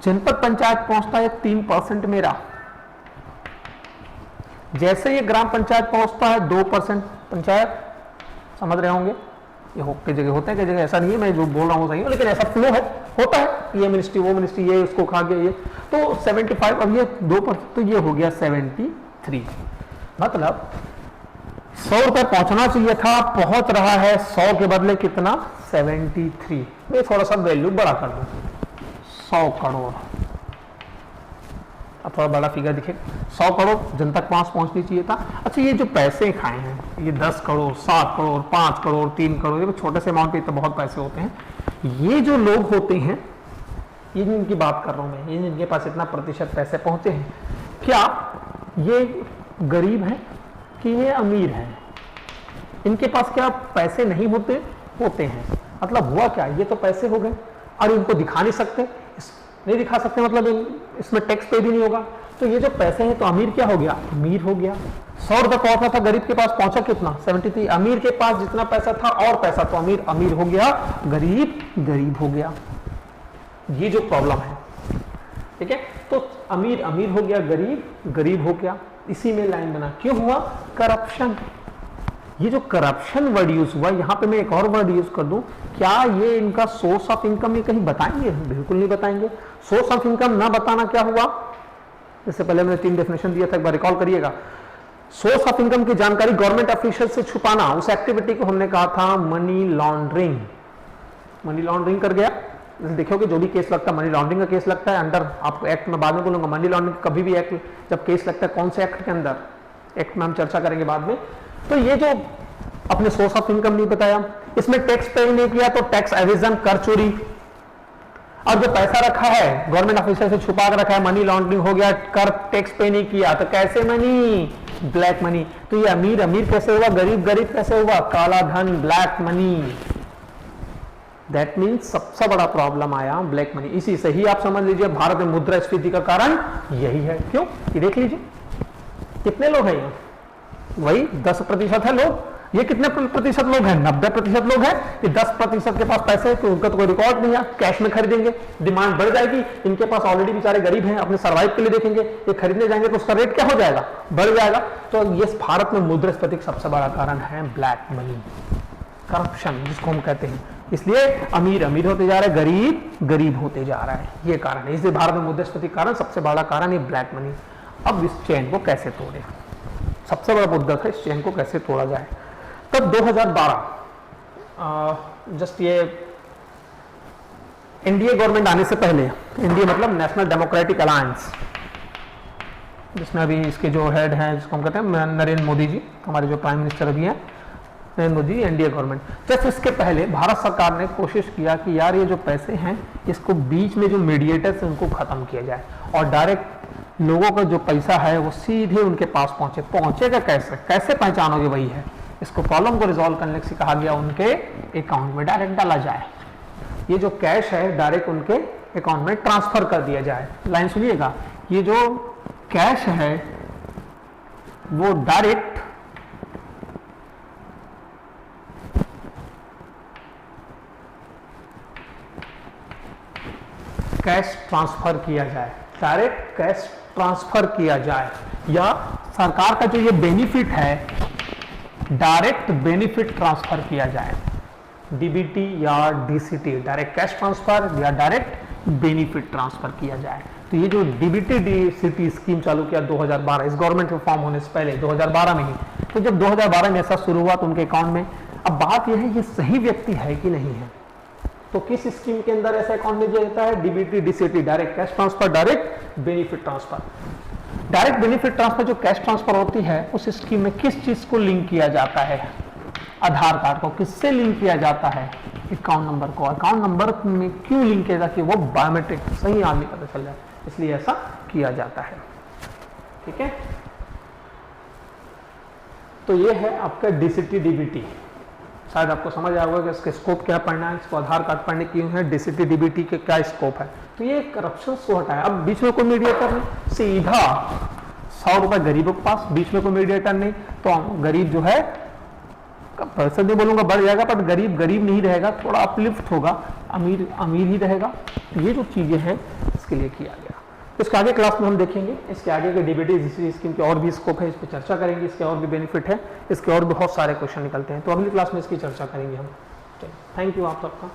जनपद पंचायत पहुंचता है 3% मेरा, जैसे ये ग्राम पंचायत पहुंचता है 2% पंचायत, समझ रहे होंगे, ये कई जगह होते हैं, कई जगह ऐसा नहीं है, मैं जो बोल रहा हूँ सही है, लेकिन ऐसा फ्लो है, होता है, ये मिनिस्ट्री वो मिनिस्ट्री, ये उसको खा गया, ये तो 75, अब ये 2%, तो ये हो गया 73। मतलब 100 रुपए पहुंचना चाहिए था, पहुंच रहा है 100 के बदले कितना, 73। मैं थोड़ा सा वैल्यू बड़ा कर दूं, 100 करोड़, अब थोड़ा बड़ा फिगर दिखे, 100 करोड़ जनता के पास पहुंचनी चाहिए था। अच्छा, ये जो पैसे खाए हैं, ये 10 करोड़, 7 करोड़, 5 करोड़, 3 करोड़, ये छोटे से अमाउंट पे तो बहुत पैसे होते हैं। ये जो लोग होते हैं, ये जिनकी बात कर रहा हूं मैं, ये जिनके पास इतना प्रतिशत पैसे पहुंचे हैं, क्या ये गरीब है कि ये अमीर है? इनके पास क्या पैसे नहीं होते? होते हैं। मतलब हुआ क्या, ये तो पैसे हो गए और इनको दिखा नहीं सकते, नहीं दिखा सकते, मतलब इसमें टैक्स पे भी नहीं होगा, तो ये जो पैसे हैं, तो अमीर क्या हो गया, अमीर हो गया। 100 रुपए पहुंचा था, गरीब के पास पहुंचा कितना, 73। अमीर के पास जितना पैसा था और पैसा, तो अमीर अमीर हो गया, गरीब गरीब हो गया। ये जो प्रॉब्लम है, ठीक है, तो अमीर अमीर हो गया, गरीब गरीब हो गया, इसी में लाइन बना। क्यों हुआ, करप्शन। ये जो करप्शन वर्ड यूज हुआ, यहां पे मैं एक और वर्ड यूज कर दूं, क्या ये इनका सोर्स ऑफ इनकम ये कहीं बताएंगे? बिल्कुल नहीं बताएंगे। सोर्स ऑफ इनकम ना बताना क्या हुआ, इससे पहले मैंने 3 डेफिनेशन दिया था, एक बार रिकॉल करिएगा। सोर्स ऑफ इनकम की जानकारी गवर्नमेंट ऑफिशियल से छुपाना, उस एक्टिविटी को हमने कहा था मनी लॉन्ड्रिंग। मनी लॉन्ड्रिंग कर गया, देखो कि जो भी केस लगता है मनी लॉन्ड्रिंग का केस लगता है अंडर, आपको एक्ट में बाद में बोलूंगा, मनी लॉन्ड्रिंग कभी भी एक्ट जब केस लगता है कौन से एक्ट के अंदर, एक्ट में हम चर्चा करेंगे बाद में। तो ये जो अपने सोर्स ऑफ इनकम नहीं बताया, इसमें टैक्स पे नहीं किया तो टैक्स एविजन, कर चोरी, और जो पैसा रखा है गवर्नमेंट ऑफिसर से छुपा कर रखा है, मनी लॉन्ड्रिंग हो गया, कर टैक्स पे नहीं किया तो कैसे मनी, ब्लैक मनी। तो ये अमीर अमीर कैसे हुआ, गरीब गरीब कैसे हुआ, काला धन, ब्लैक मनी। दैट मीन्स सबसे बड़ा प्रॉब्लम आया ब्लैक मनी। इसी से ही आप समझ लीजिए भारत में मुद्रास्फीति का कारण यही है। क्यों, ये देख लीजिए कितने लोग हैं यहाँ, वही 10% है लोग। ये कितने प्रतिशत लोग हैं, 90% लोग हैं। ये 10% के पास पैसे, तो उनका तो कोई रिकॉर्ड नहीं है, कैश में खरीदेंगे, डिमांड बढ़ जाएगी। इनके पास ऑलरेडी बेचारे गरीब हैं, अपने सर्वाइव के लिए देखेंगे, ये खरीदने जाएंगे तो उसका रेट क्या हो जाएगा, बढ़ जाएगा। तो ये भारत में मुद्रास्फीति का सबसे बड़ा कारण है ब्लैक मनी, करप्शन जिसको हम कहते हैं। इसलिए अमीर अमीर होते जा रहे हैं, गरीब गरीब होते जा रहा है, ये कारण है। इसलिए भारत में मुद्रास्फीति का कारण सबसे बड़ा कारण है ब्लैक मनी। अब इस चेन को कैसे तोड़े, सबसे बड़ा मुद्दा था इस चेन को कैसे तोड़ा जाए। तब 2012 जस्ट ये एनडीए गवर्नमेंट आने से पहले, एनडीए मतलब नेशनल डेमोक्रेटिक अलायंस, जिसमें अभी इसके जो हेड हैं जिसको हम कहते हैं नरेंद्र मोदी जी, हमारे जो प्राइम मिनिस्टर अभी हैं Narendra Modi, NDA government. Just इसके पहले भारत सरकार ने कोशिश किया कि यार ये जो पैसे हैं इसको बीच में जो मीडिएटर्स हैं उनको खत्म किया जाए और डायरेक्ट लोगों का जो पैसा है वो सीधे उनके पास पहुंचेगा कैसे, कैसे पहचानोगे वही है। इसको प्रॉब्लम को रिजॉल्व करने से कहा गया उनके अकाउंट में डायरेक्ट डाला जाए, ये जो कैश है डायरेक्ट उनके अकाउंट में ट्रांसफर कर दिया जाए। लाइन सुनिएगा, ये जो कैश है वो डायरेक्ट कैश ट्रांसफर किया जाए, डायरेक्ट कैश ट्रांसफर किया जाए, या सरकार का जो ये बेनिफिट है डायरेक्ट बेनिफिट ट्रांसफर किया जाए, डीबीटी या डीसीटी, डायरेक्ट कैश ट्रांसफर या डायरेक्ट बेनिफिट ट्रांसफर किया जाए। तो ये जो डीबीटी डीसीटी स्कीम चालू किया 2012, इस गवर्नमेंट के फॉर्म होने से पहले 2012 में ही, तो जब 2012 में ऐसा शुरू हुआ तो उनके अकाउंट में, अब बात यह है ये सही व्यक्ति है कि नहीं है। तो किस स्कीम के अंदर ऐसा अकाउंट में दिया जाता है, DBT DCT, direct cash transfer, direct benefit transfer. Direct benefit transfer जो कैश ट्रांसफर होती है उस स्कीम में किस चीज को लिंक किया जाता है, आधार कार्ड को किससे लिंक किया जाता है, अकाउंट नंबर को। अकाउंट नंबर में क्यों लिंक किया जाता है, वो बायोमेट्रिक सही आदमी पता चल जाए, इसलिए ऐसा किया जाता है। ठीक है, तो ये है आपका डीसीटी डीबीटी। शायद आपको समझ आएगा कि इसका स्कोप क्या पढ़ना है, इसको आधार कार्ड पढ़ने क्यों है, डीसीटी डीबीटी के क्या स्कोप है। तो ये करप्शन को हटाया। अब बीच में कोई मीडिएटर नहीं, सीधा 100 रुपए गरीबों के पास, बीच में कोई मीडिएटर नहीं, तो गरीब जो है पैसा नहीं बोलूंगा बढ़ जाएगा, पर गरीब गरीब नहीं रहेगा, थोड़ा अपलिफ्ट होगा, अमीर अमीर ही रहेगा। तो ये जो चीजें हैं इसके लिए किया गया। इसके आगे क्लास में हम देखेंगे इसके आगे के डीबीटी स्कीम के और भी स्कोप है, इस पर चर्चा करेंगे, इसके और भी बेनिफिट है, इसके और भी बहुत सारे क्वेश्चन निकलते हैं, तो अगली क्लास में इसकी चर्चा करेंगे हम। थैंक यू आप सबका।